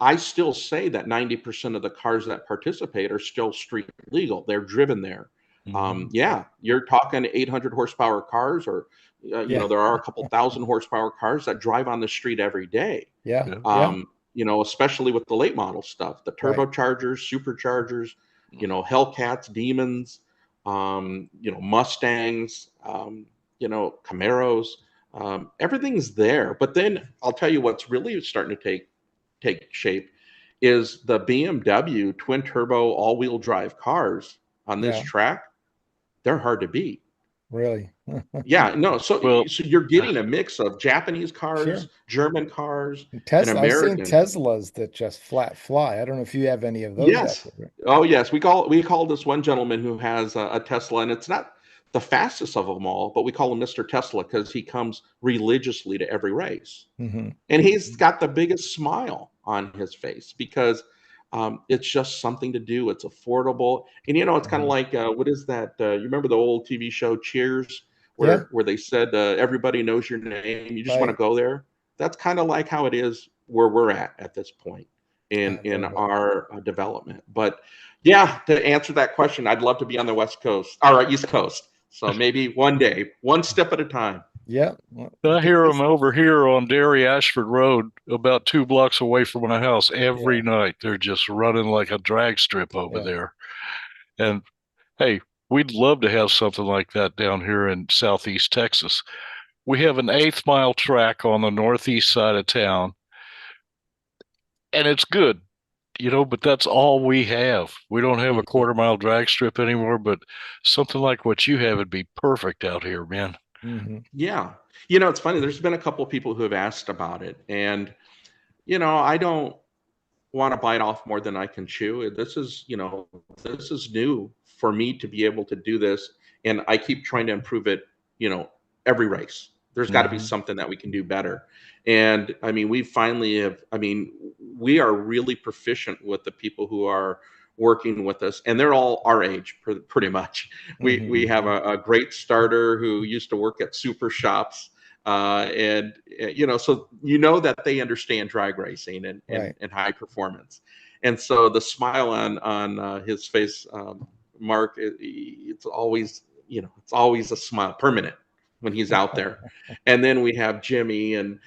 I still say that 90% of the cars that participate are still street legal. They're driven there. Mm-hmm. Yeah, you're talking 800 horsepower cars, or Yeah. there are a couple thousand horsepower cars that drive on the street every day. Yeah. Yeah. Yeah. Especially with the late model stuff, the Right. turbochargers, superchargers, Hellcats, Demons, Mustangs, Camaros. Everything's there. But then I'll tell you what's really starting to take shape is the BMW twin turbo all wheel drive cars on this Yeah. track. They're hard to beat. Really. Yeah, no. So Well, you're getting a mix of Japanese Sure. cars, German cars, and Tesla, I've seen American. Teslas that just flat fly. I don't know if you have any of those out Yes. there. Oh, yes. We call this one gentleman who has a Tesla, and it's not the fastest of them all, but we call him Mr. Tesla because he comes religiously to every race, Hmm. and he's got the biggest smile on his face because it's just something to do. It's affordable, and it's kind of Hmm. like what is that? You remember the old TV show Cheers, Yeah. where they said everybody knows your name. You just want to Right. go there. That's kind of like how it is where we're at this point I in love it. our development. But yeah, to answer that question, I'd love to be on the West Coast or East Coast. So maybe one day, one step at a time. Yeah. Well, I hear them this, over here on Dairy Ashford Road, about 2 blocks away from my house every yeah. night. They're just running like a drag strip over Yeah. there. And hey, we'd love to have something like that down here in Southeast Texas. We have an 8th mile track on the northeast side of town, and it's good, but that's all we have. We don't have a Mhm. 1/4 mile drag strip anymore, but something like what you have would be perfect out here, man. Hmm. Yeah. It's funny. There's been a couple of people who have asked about it. And, I don't want to bite off more than I can chew. This is new for me to be able to do this. And I keep trying to improve it, every race. There's got to be Mm-hmm. something that we can do better. And I mean, we are really proficient with the people who are working with us, and they're all our age pretty much. We Hmm. have a great starter who used to work at super shops, and so that they understand drag racing Right. and high performance, and so the smile on his face, Mark, it's always a smile, permanent, when he's out there. And then we have Jimmy, and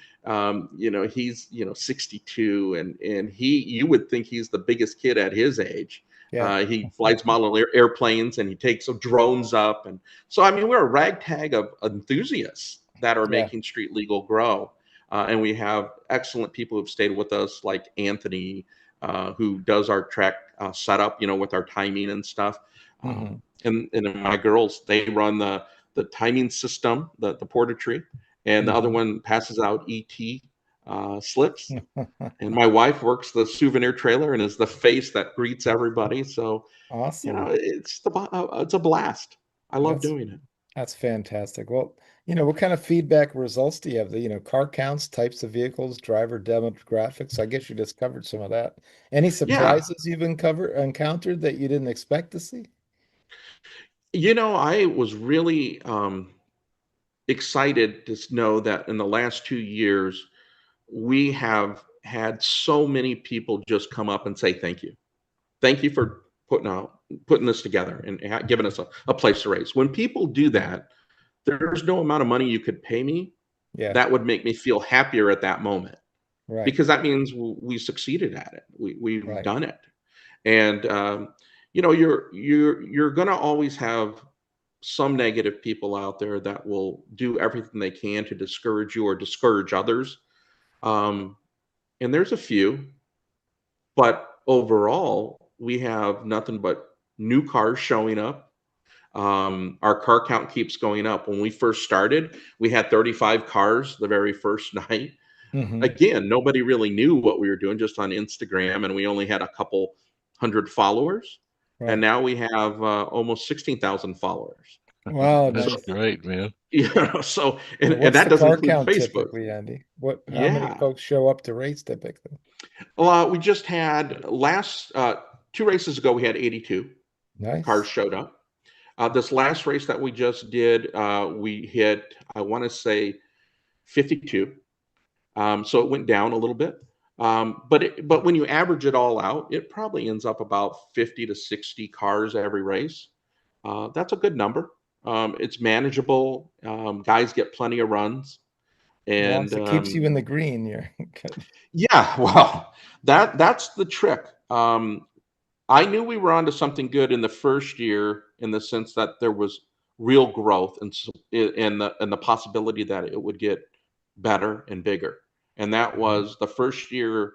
he's 62, and you would think he's the biggest kid at his age. Yeah. He flies model airplanes, and he takes drones up, and so I mean we're a ragtag of enthusiasts that are Yeah. making street legal grow. And we have excellent people who've stayed with us, like Anthony, who does our track setup, with our timing and stuff. Hmm. And then my girls, they run the timing system, the portentry, and the other Hmm. one passes out ET slips. And my wife works the souvenir trailer and is the face that greets everybody. So, Awesome. it's a blast. I love That's doing it. that's fantastic. Well, what kind of feedback results do you have? Car counts, types of vehicles, driver demographics. I guess you just covered some of that. Any Yeah. surprises you've encountered that you didn't expect to see? I was really excited to know that in the last 2 years, we have had so many people just come up and say thank you. Thank you for putting this together and giving us a place to race. When people do that, there's no amount of money you could pay me Yeah, that would make me feel happier at that moment, right, because that means we succeeded at it. We've right. done it. And you're going to always have some negative people out there that will do everything they can to discourage you or discourage others. Um, and there's a few, but overall, we have nothing but new cars showing up. Our car count keeps going up. When we first started, we had 35 cars the very first night. Hmm. Again, nobody really knew what we were doing, just on Instagram, and we only had a couple hundred followers. And Right. now we have almost 16,000 followers. Wow, So, nice. Great, man. so, So and what's that the doesn't car include count Facebook. typically, Andy? How many Yeah. folks show up to race typically? Well, we just had last 2 races ago, we had 82 cars Nice. showed up. This last race that we just did, we hit, I want to say, 52. So it went down a little bit. But when you average it all out, it probably ends up about 50 to 60 cars every race. That's a good number. It's manageable. Guys get plenty of runs. As long And as it keeps you in the green, you're good. yeah, well, that's the trick. I knew we were onto something good in the first year, in the sense that there was real growth and the possibility that it would get better and bigger. And that Mhm. was the first year.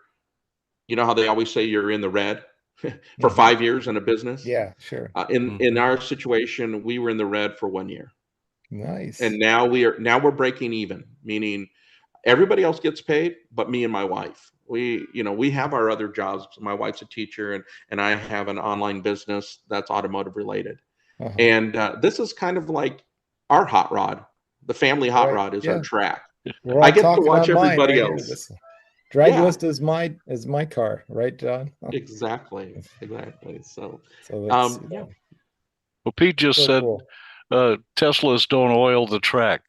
You know how they always say you're in the red for Mhm. 5 years in a business? Yeah, sure. In Hmm. our situation, we were in the red for 1 year, and Nice. now we're breaking even, meaning everybody else gets paid, but me and my wife. We have our other jobs. My wife's a teacher, and I have an online business that's automotive related. Uh-huh. And this is kind of like our hot rod. The family hot Right. rod is our Yeah. track. We're I all get to talking watch on mine everybody right here. else. This Yeah, Draglist is my car, right, John? exactly, exactly. So, So it's yeah. Well, Pete just so said cool. Teslas don't oil the track.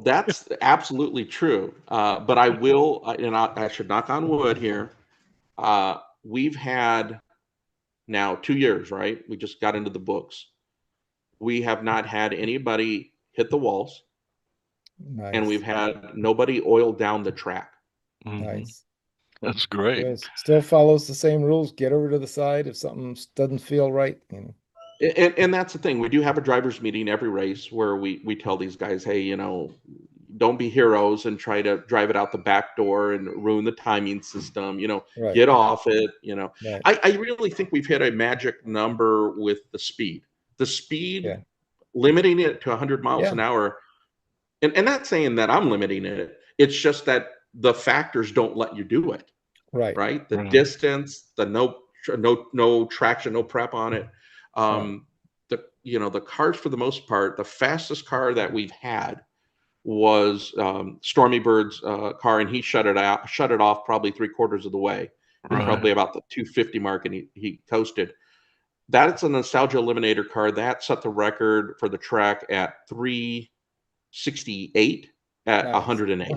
That's absolutely true. But I will, and I should knock on wood here. We've had now 2 years, right? We just got into the books. We have not had anybody hit the walls, and we've Nice. had nobody oil down the track. Hmm. Nice. That's great. Still follows the same rules. Get over to the side if something doesn't feel right. And that's the thing. We do have a drivers meeting every race where we tell these guys, hey, don't be heroes and try to drive it out the back door and ruin the timing system. Right. Get off it. Right. I really think we've hit a magic number with the speed. The speed, Yeah. limiting it to 100 miles Yeah. an hour, and not saying that I'm limiting it. It's just that the factors don't let you do it, Right. right? The Right. distance, the no traction, no prep on it. Right. The cars, for the most part, the fastest car that we've had was Stormy Bird's car, and he shut it off probably 3/4 of the way. He was Right. probably about the 250 mark, and he coasted. That's a Nostalgia Eliminator car that set the record for the track at 368 at Nice. 108.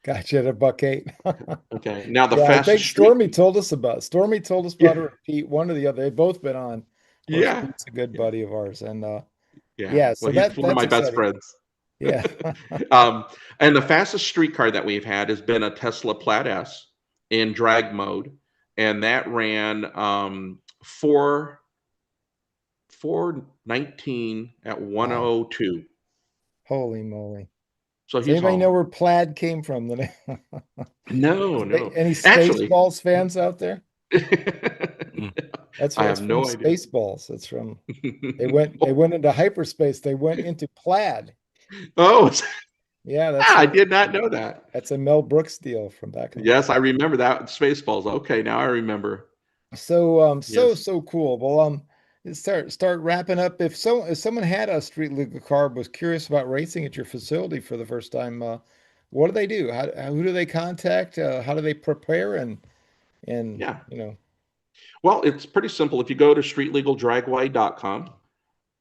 Gotcha at a buck eight. Okay, now the Yeah, I fastest think street. Stormy told us Yeah, about her, Pete, one or the other. They've both been on. Of course, yeah, Pete's a good yeah, buddy of ours. And yeah. yeah, Well, so he's one of that's my best exciting. friends. Yeah. um, and the fastest street car that we've had has been a Tesla Plaid S in drag mode, and that ran 419 at Wow. 102. Holy moly. So Does he's anybody know all, where plaid came from? The name? no, no. Any Actually, Spaceballs fans out there? Mm. That's I where it's have from. no idea. Spaceballs. It's from. They went into hyperspace. They went into plaid. Oh, Yeah, I did not know that. that's a Mel Brooks deal from back in the day. Yes, I remember that. Spaceballs. Okay, now I remember. So Yes. so cool. Well, let's start wrapping up. If someone had a street legal car, was curious about racing at your facility for the first time, what do they do? Who do they contact? How do they prepare? And Yeah. you know, Well, it's pretty simple. If you go to streetlegaldragway.com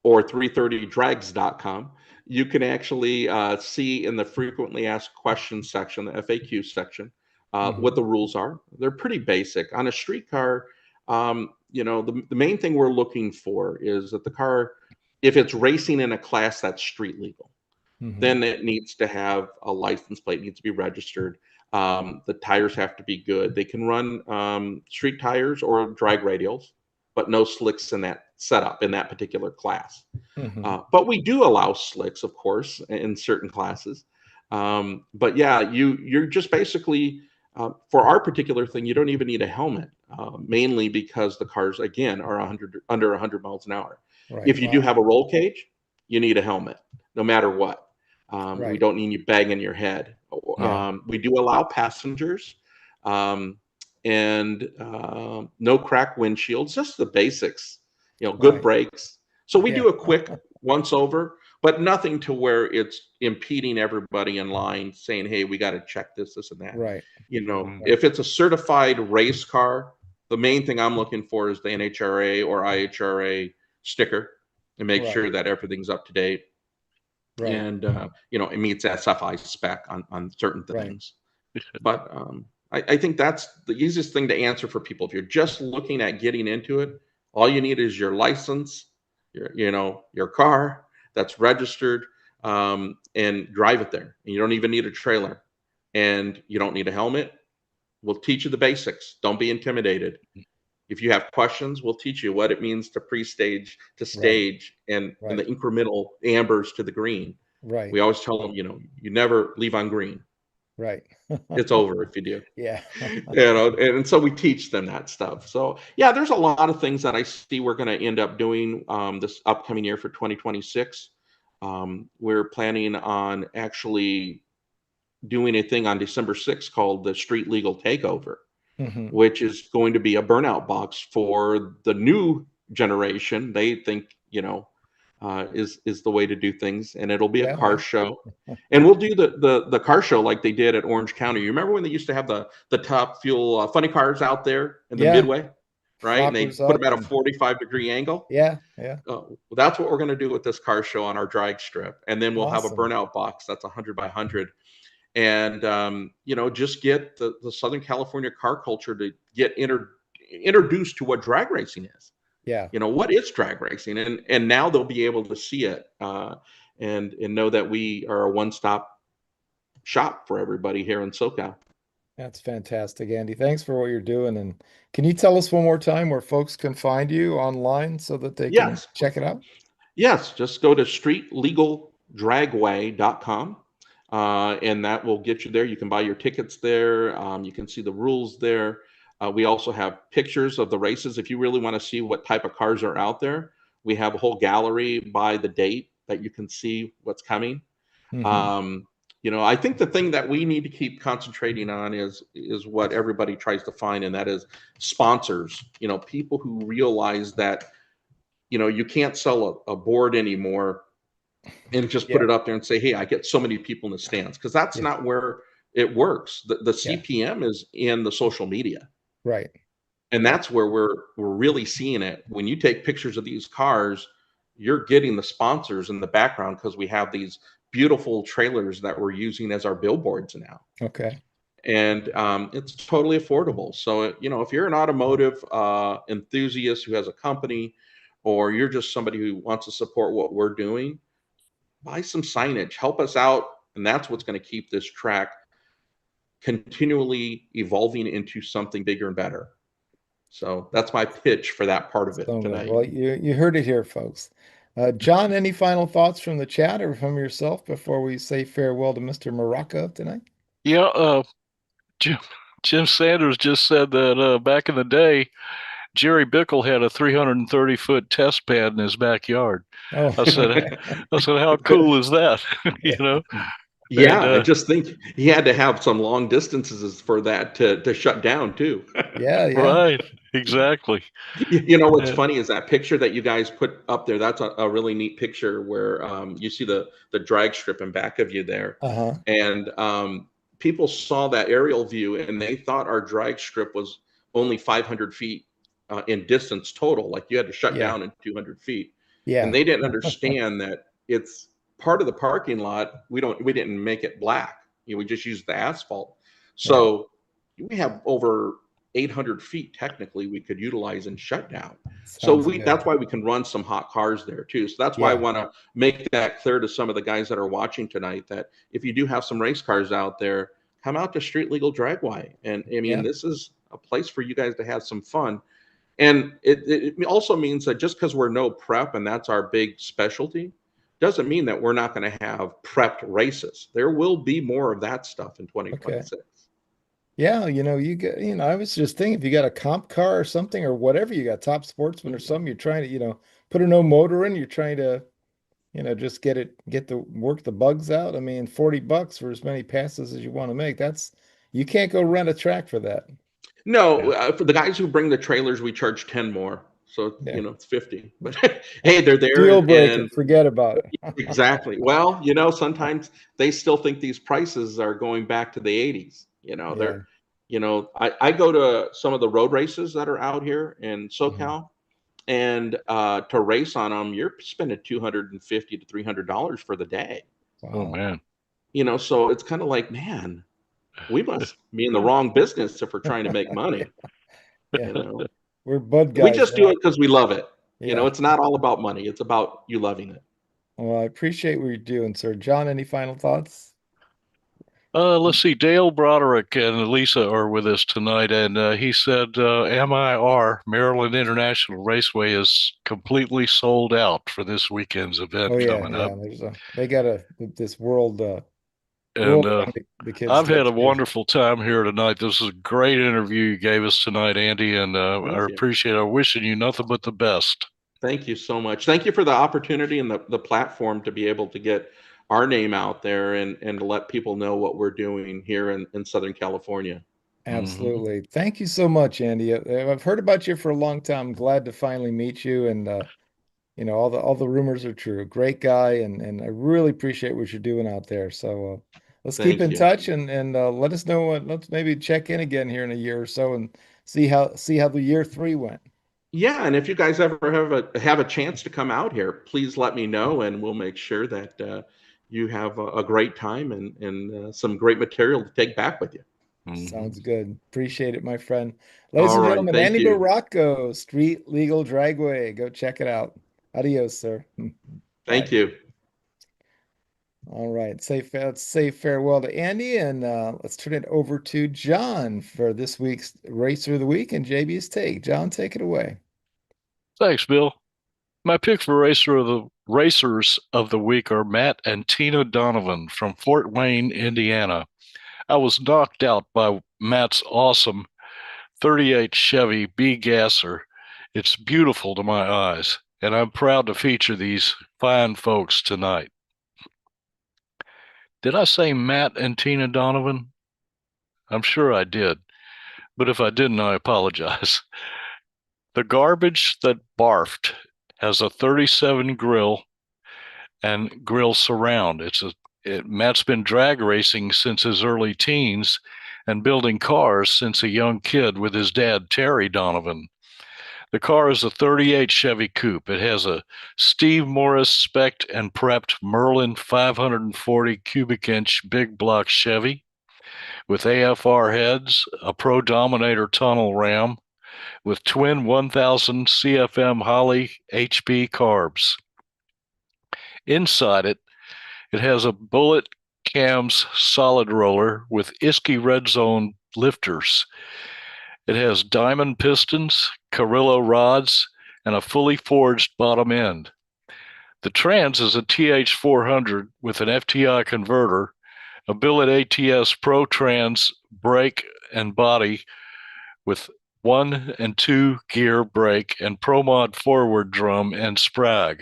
or 330drags.com, you can actually see in the frequently asked questions section, the FAQ section, what mhm, the rules are. They're pretty basic. On a street car, the main thing we're looking for is that the car, if it's racing in a class that's street legal, mhm, then it needs to have a license plate, needs to be registered. The tires have to be good. They can run street tires or drag radials, but no slicks in that setup in that particular class. mhm. But we do allow slicks, of course, in certain classes. But yeah, you're just basically for our particular thing, you don't even need a helmet, mainly because the cars again are under 100 miles an hour. Right. If you do Wow. have a roll cage, you need a helmet, no matter what. We Right. don't need you banging your head. Yeah. We do allow passengers, um, and no crack windshields, just the basics. Good Right. brakes. So we Yeah. do a quick once over, but nothing to where it's impeding everybody in line, saying, "Hey, we got to check this, and that." Right. Mm. Right. If it's a certified race car, the main thing I'm looking for is the NHRA or IHRA sticker and make Right. sure that everything's up to date Right. and it meets SFI spec on certain Right. things. But I think that's the easiest thing to answer for people. If you're just looking at getting into it, all you need is your license, your car that's registered, and drive it there. And you don't even need a trailer, and you don't need a helmet. We'll teach you the basics. Don't be intimidated. If you have questions, we'll teach you what it means to pre-stage, to Right. stage, and the Right. incremental ambers to the green. Right. We always tell them, you never leave on green. Right. It's over if you do. Yeah. And so we teach them that stuff. So yeah, there's a lot of things that I see we're going to end up doing this upcoming year for 2026. We're planning on actually doing a thing on December 6th called the Street Legal Takeover, Hmm. which is going to be a burnout box for the new generation. They think, is the way to do things, and it'll be a Yeah. car Yeah. show, and we'll do the car show like they did at Orange County. You remember when they used to have the Top Fuel funny cars out there in the Yeah. Midway, right? And they Floppers put them up at a and 45-degree angle. yeah. Yeah. That's what we're going to do with this car show on our drag strip, and then we'll have a Awesome. burnout box that's 100 by 100, and just get the Southern California car culture to get introduced to what drag racing is. Yeah. What is drag racing, and now they'll be able to see it, and know that we are a one-stop shop for everybody here in SoCal. That's fantastic, Andy. Thanks for what you're doing. And can you tell us one more time where folks can find you online so that they can Yes, check it out? yes, just go to streetlegaldragway.com, and that will get you there. You can buy your tickets there. You can see the rules there. We also have pictures of the races. If you really want to see what type of cars are out there, we have a whole gallery by the date that you can see what's coming. Hmm. Um, I think the thing that we need to keep concentrating on is what everybody tries to find, and that is sponsors. People who realize that you can't sell a board anymore and just put Yeah. it up there and say, hey, I get so many people in the stands, because that's Yeah. not where it works. The Yeah. CPM is in the social media, Right. and that's where we're really seeing it. When you take pictures of these cars, you're getting the sponsors in the background, because we have these beautiful trailers that we're using as our billboards now, Okay. and it's totally affordable. So if you're an automotive enthusiast who has a company, or you're just somebody who wants to support what we're doing, buy some signage, help us out, and that's what's going to keep this track continually evolving into something bigger and better. So that's my pitch for that part of it So good. tonight. Well, you heard it here, folks. John, any final thoughts from the chat or from yourself before we say farewell to Mr. Marocco tonight? Yeah, Jim, Jim Sanders just said that back in the day, Jerry Bickle had a 330-foot test pad in his backyard. Oh, I said, how cool is that? You know, Yeah, and I just think he had to have some long distances for that to shut down too. yeah, yeah. right, exactly. You know what's Uh, funny is that picture that you guys put up there. That's a really neat picture where you see the drag strip in back of you there, Uh-huh. and people saw that aerial view and they thought our drag strip was only 500 feet in distance total. Like you had to shut Yeah, down in 200 feet, and yeah. they didn't understand that it's part of the parking lot. We didn't make it black. You know, we just used the asphalt. Yeah. So we have over 800 feet technically we could utilize and shut down. So Sounds good. that's why we can run some hot cars there too. So that's why I Yeah, want to make that clear to some of the guys that are watching tonight that if you do have some race cars out there, come out to Street Legal Dragway. And I mean, yeah. this is a place for you guys to have some fun. And it also means that just because we're no prep and that's our big specialty, doesn't mean that we're not going to have prepped races. There will be more of that stuff in Okay. 2026. Yeah, I was just thinking if you got a comp car or something or whatever, you got Top Sportsman or something, you're trying to, put a no motor in, you're trying to, just get the work the bugs out. I mean, $40 for as many passes as you want to make. You can't go rent a track for that. No, for the guys who bring the trailers, we charge 10 more. So, Yeah. it's 50. But hey, they're there Deal breaker. and Forget about it. exactly. Well, sometimes they still think these prices are going back to the 80s. Yeah. I go to some of the road races that are out here in Mhm. SoCal, and to race on them, you're spending $250 to $300 for the day. oh Wow. man. So it's kind of like, man, we must be in the wrong business if we're trying to make Yeah. money. Yeah. You know, We're bud we guys. just do it because we love it. Yeah. It's not all about money. It's about you loving it. Well, I appreciate what you're doing, sir. John, any final thoughts? Let's see. Dale Broderick and Lisa are with us tonight, and he said MIR, Maryland International Raceway, is completely sold out for this weekend's event Oh yeah, coming up. yeah. They got this world And around the kids I've thing. had It's a crazy. wonderful time here tonight. This is a great interview you gave us tonight, Andy, and I Thank you. appreciate it. I'm wishing you nothing but the best. Thank you so much. Thank you for the opportunity and the platform to be able to get our name out there and to let people know what we're doing here in Southern California. Hmm. Absolutely. Thank you so much, Andy. I've heard about you for a long time. I'm glad to finally meet you, and all the rumors are true. Great guy, and I really appreciate what you're doing out there. So let's keep Thank in you. touch and let us know. Let's maybe check in again here in a year or so and see how the year 3 went. Yeah, and if you guys ever have a chance to come out here, please let me know, and we'll make sure that you have a great time and some great material to take back with you. Hmm. Sounds good. Appreciate it, my friend. Ladies All and right, gentlemen, thank Andy you. Marocco, Street Legal Dragway. Go check it out. Adios, sir. Thank Bye. you. All right. Let's say farewell to Andy and let's turn it over to John for this week's Racer of the Week and JB's take. John, take it away. Thanks, Bill. My pick for racers of the week are Matt and Tina Donovan from Fort Wayne, Indiana. I was knocked out by Matt's awesome 38 Chevy B Gasser. It's beautiful to my eyes, and I'm proud to feature these fine folks tonight. Did I say Matt and Tina Donovan? I'm sure I did, but if I didn't, I apologize. The Garbage That Barfed has a 37 grill and grill surround. Matt's been drag racing since his early teens and building cars since a young kid with his dad, Terry Donovan. The car is a 38 Chevy Coupe. It has a Steve Morris spec'd and prepped Merlin 540 cubic inch big block Chevy with AFR heads, a Pro Dominator tunnel ram with twin 1000 CFM Holley HP carbs. Inside it has a Bullet Cams solid roller with Isky Red Zone lifters. It has diamond pistons, Carrillo rods, and a fully forged bottom end. The Trans is a TH400 with an FTI converter, a billet ATS Pro Trans brake and body with 1 and 2 gear brake and ProMod forward drum and sprag.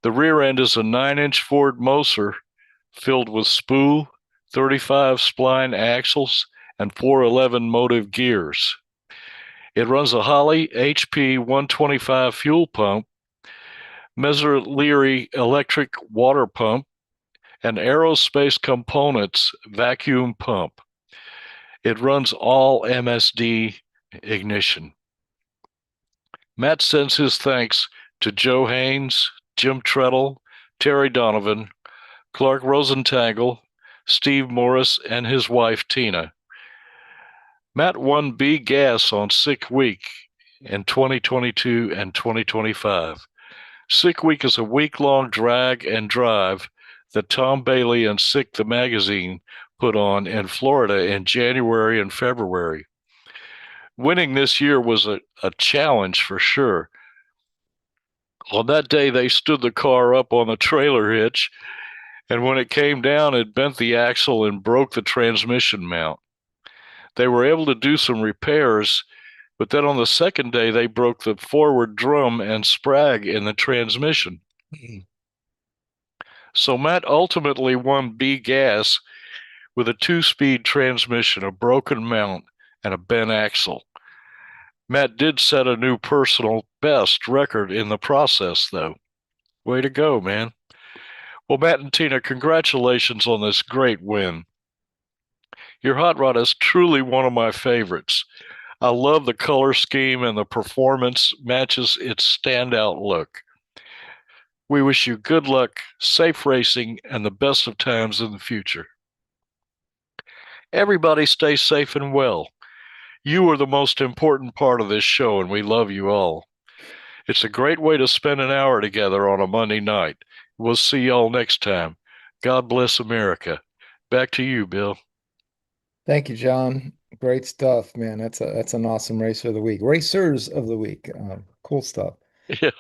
The rear end is a 9-inch Ford Moser filled with spool, 35 spline axles, and 411 motive gears. It runs a Holley HP 125 fuel pump, Messer-Leary electric water pump, and Aerospace Components vacuum pump. It runs all MSD ignition. Matt sends his thanks to Joe Haynes, Jim Treadle, Terry Donovan, Clark Rosentangle, Steve Morris, and his wife Tina. Matt won B Gas on Sick Week in 2022 and 2025. Sick Week is a week-long drag and drive that Tom Bailey and Sick the Magazine put on in Florida in January and February. Winning this year was a challenge for sure. On that day, they stood the car up on the trailer hitch, and when it came down, it bent the axle and broke the transmission mount. They were able to do some repairs, but then on the second day, they broke the forward drum and sprag in the transmission. So Matt ultimately won B Gas with a 2-speed transmission, a broken mount, and a bent axle. Matt did set a new personal best record in the process, though. Way to go, man. Well, Matt and Tina, congratulations on this great win. Your hot rod is truly one of my favorites. I love the color scheme, and the performance matches its standout look. We wish you good luck, safe racing, and the best of times in the future. Everybody stay safe and well. You are the most important part of this show, and we love you all. It's a great way to spend an hour together on a Monday night. We'll see y'all next time. God bless America. Back to you, Bill. Thank you, John. Great stuff, man. That's an awesome racer of the week. Racers of the week. Cool stuff. Yeah.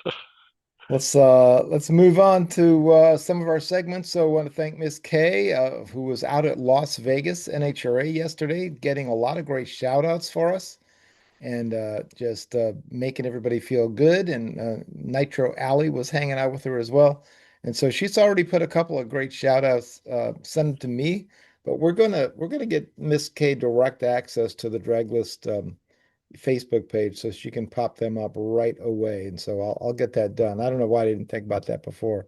Let's move on to some of our segments. So I want to thank Miss Kay, who was out at Las Vegas NHRA yesterday, getting a lot of great shout outs for us and just making everybody feel good. And Nitro Alley was hanging out with her as well. And so she's already put a couple of great shout outs, sent them to me, but we're gonna get Miss Kay direct access to the Draglist Facebook page so she can pop them up right away. And so I'll get that done. I don't know why I didn't think about that before,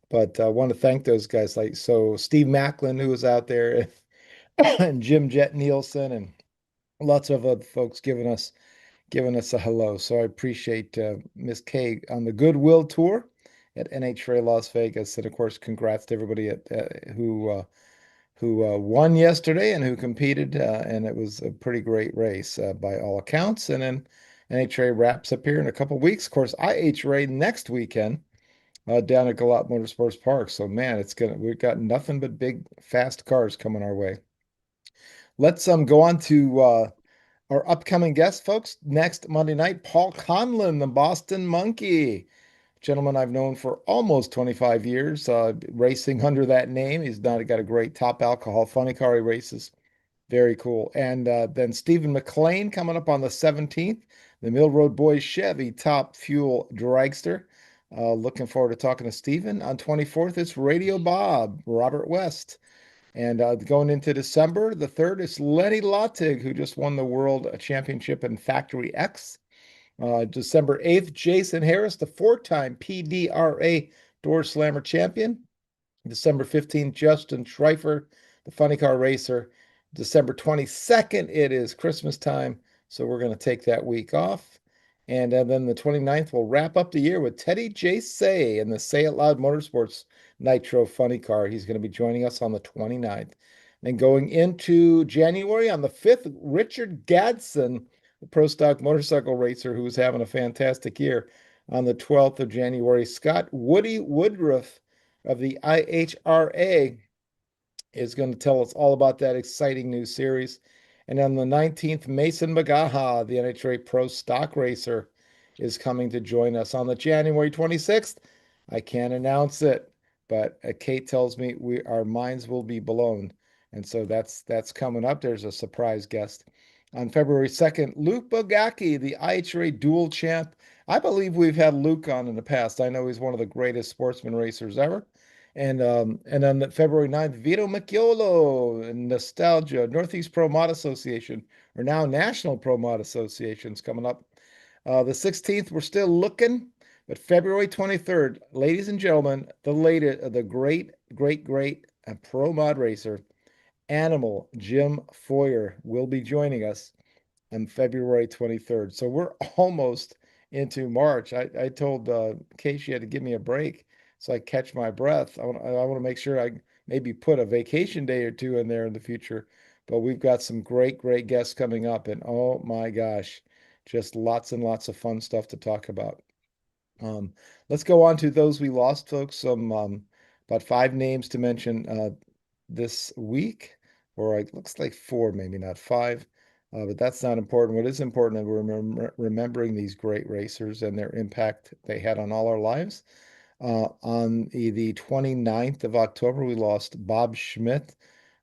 but I want to thank those guys. Like, so Steve Macklin, who was out there, and Jim Jet Nielsen, and lots of other folks giving us a hello. So I appreciate Miss K on the Goodwill Tour at NHRA Las Vegas. And of course, congrats to everybody who won yesterday and who competed, and it was a pretty great race by all accounts. And then NHRA wraps up here in a couple weeks. Of course, IHRA next weekend down at Galat Motorsports Park. So man, we've got nothing but big fast cars coming our way. Let's go on to our upcoming guest, folks. Next Monday night, Paul Conlon, the Boston Monkey. Gentleman I've known for almost 25 years, racing under that name. He's got a great top alcohol funny car he races. Very cool. And then Stephen McLean coming up on the 17th, the Mill Road Boys Chevy Top Fuel Dragster. Looking forward to talking to Stephen. On 24th, it's Radio Bob, Robert West. And going into December, the 3rd, is Lenny Lottig, who just won the World Championship in Factory X. December 8th, Jason Harris, the 4-time PDRA Door Slammer champion. December 15th, Justin Schreifer, the funny car racer. December 22nd, it is Christmas time, so we're going to take that week off. And then the 29th, we'll wrap up the year with Teddy J. Say in the Say It Loud Motorsports Nitro funny car. He's going to be joining us on the 29th. Then going into January on the 5th, Richard Gadsden, the Pro Stock motorcycle racer who's having a fantastic year. On the 12th of January, Scott Woody Woodruff of the IHRA is going to tell us all about that exciting new series. And on the 19th, Mason Magaha, the NHRA Pro Stock racer, is coming to join us. On the January 26th, I can't announce it, but Kate tells me our minds will be blown. And so that's coming up. There's a surprise guest. On February 2nd, Luke Bogacki, the IHRA dual champ. I believe we've had Luke on in the past. I know he's one of the greatest sportsman racers ever. And on February 9th, Vito Macchiolo, Nostalgia, Northeast Pro Mod Association, or now National Pro Mod Association's coming up. The 16th, we're still looking, but February 23rd, ladies and gentlemen, the great pro mod racer, Animal Jim Foyer, will be joining us on February 23rd. So we're almost into March. I told Kay she had to give me a break so I catch my breath. I want to make sure I maybe put a vacation day or two in there in the future. But we've got some great guests coming up, and oh my gosh, just lots and lots of fun stuff to talk about. Um, let's go on to those we lost, folks. Some about five names to mention this week, or it looks like four, maybe not five, but that's not important. What is important is we're remembering these great racers and their impact they had on all our lives. On the 29th of October, we lost Bob Schmidt,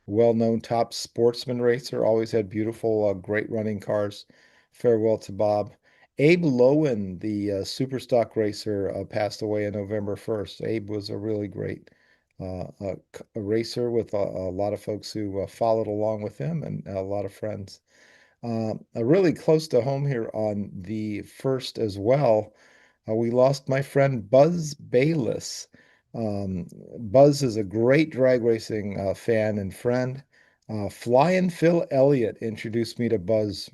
well-known top sportsman racer, always had beautiful, great running cars. Farewell to Bob. Abe Lowen, the super stock racer, passed away on November 1st. Abe was a really great a racer with a lot of folks who followed along with him and a lot of friends. Really close to home here on the 1st as well. We lost my friend Buzz Bayless. Buzz is a great drag racing fan and friend. Flying Phil Elliott introduced me to Buzz,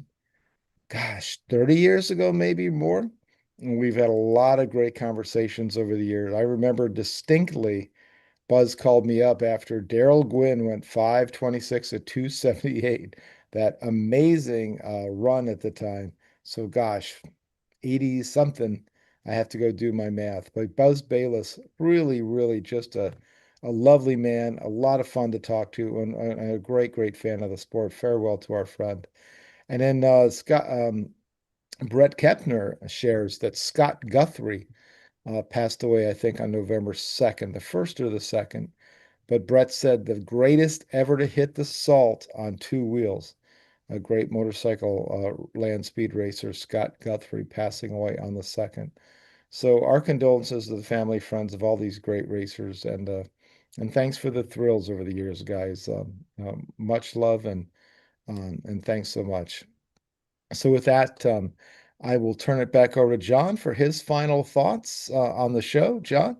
gosh, 30 years ago, maybe more. And we've had a lot of great conversations over the years. I remember distinctly Buzz called me up after Daryl Gwynn went 526 at 278, that amazing run at the time. So, gosh, 80 something. I have to go do my math. But Buzz Bayless, really just a lovely man, a lot of fun to talk to, and a great fan of the sport. Farewell to our friend. And then Brett Kepner shares that Scott Guthrie passed away, I think, on November 2nd, the first or the second. But Brett said the greatest ever to hit the salt on two wheels. A great motorcycle land speed racer, Scott Guthrie, passing away on the second. So our condolences to the family, friends of all these great racers, and thanks for the thrills over the years, guys. Much love and thanks so much. So with that, I will turn it back over to John for his final thoughts on the show. John?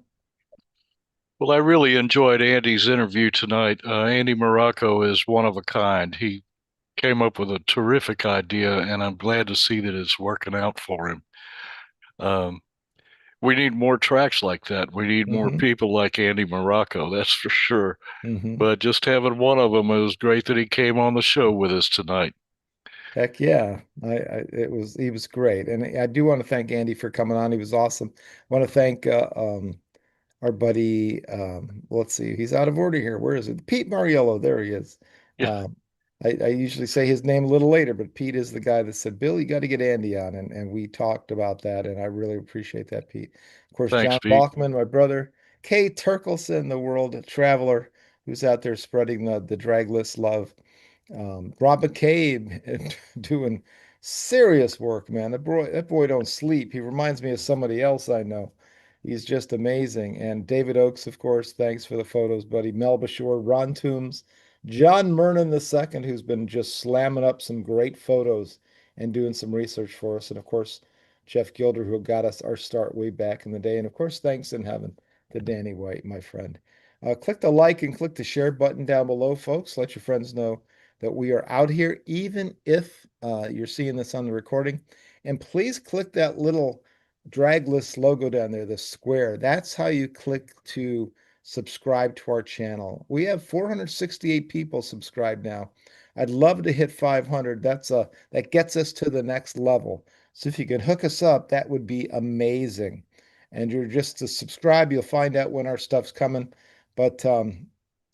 Well, I really enjoyed Andy's interview tonight. Andy Marocco is one of a kind. He came up with a terrific idea, and I'm glad to see that it's working out for him. Um, we need more tracks like that. We need more Mm-hmm. people like Andy Marocco, that's for sure. Mm-hmm. But just having one of them, it was great that he came on the show with us tonight. Heck yeah. He was great. And I do want to thank Andy for coming on. He was awesome. I want to thank our buddy, let's see, he's out of order here. Where is it? Pete Mariello. There he is. Yeah, Um, I usually say his name a little later, but Pete is the guy that said, Bill, you got to get Andy on. And we talked about that, and I really appreciate that, Pete. Of course, thanks, John Pete. Bachman, my brother, Kay Turkelson, the world traveler, who's out there spreading the Draglist love. Rob McCabe doing serious work, man. That boy don't sleep. He reminds me of somebody else I know. He's just amazing. And David Oakes, of course, thanks for the photos, buddy. Mel Bashore, Ron Toombs, John Mernon II, who's been just slamming up some great photos and doing some research for us. And of course, Jeff Gilder, who got us our start way back in the day. And of course, thanks in heaven to Danny White, my friend. Click the like and click the share button down below, folks. Let your friends know that we are out here, even if you're seeing this on the recording. And please click that little Draglist logo down there, the square. That's how you click to subscribe to our channel. We have 468 people subscribed now. I'd love to hit 500. That gets us to the next level. So if you could hook us up, that would be amazing. And you're just to subscribe, you'll find out when our stuff's coming. But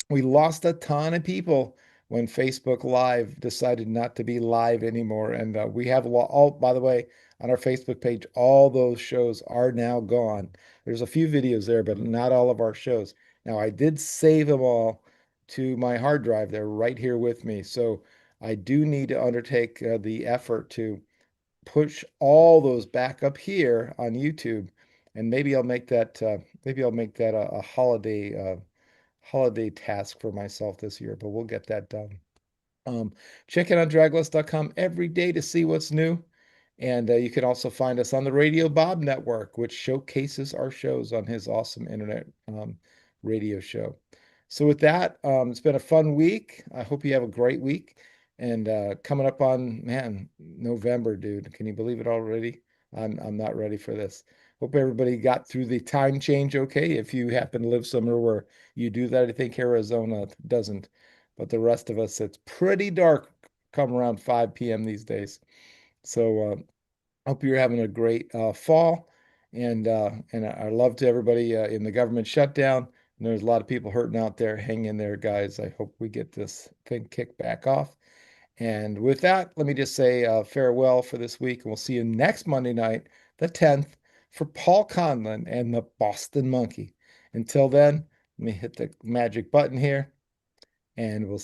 we lost a ton of people when Facebook Live decided not to be live anymore. And we have all, by the way, on our Facebook page, all those shows are now gone. There's a few videos there, but not all of our shows. Now, I did save them all to my hard drive. They're right here with me. So I do need to undertake the effort to push all those back up here on YouTube, and maybe I'll make that a holiday task for myself this year. But we'll get that done. Um, Check in on draglist.com every day to see what's new. And you can also find us on the Radio Bob Network, which showcases our shows on his awesome internet radio show. So with that, it's been a fun week. I hope you have a great week. And coming up on, man, November, dude. Can you believe it already? I'm not ready for this. Hope everybody got through the time change okay. If you happen to live somewhere where you do that, I think Arizona doesn't. But the rest of us, it's pretty dark come around 5 p.m. these days. So hope you're having a great fall, and our love to everybody in the government shutdown. And there's a lot of people hurting out there. Hang in there, guys. I hope we get this thing kicked back off. And with that, let me just say farewell for this week, and we'll see you next Monday night, the 10th, for Paul Conlon and the Boston Monkey. Until then, let me hit the magic button here, and we'll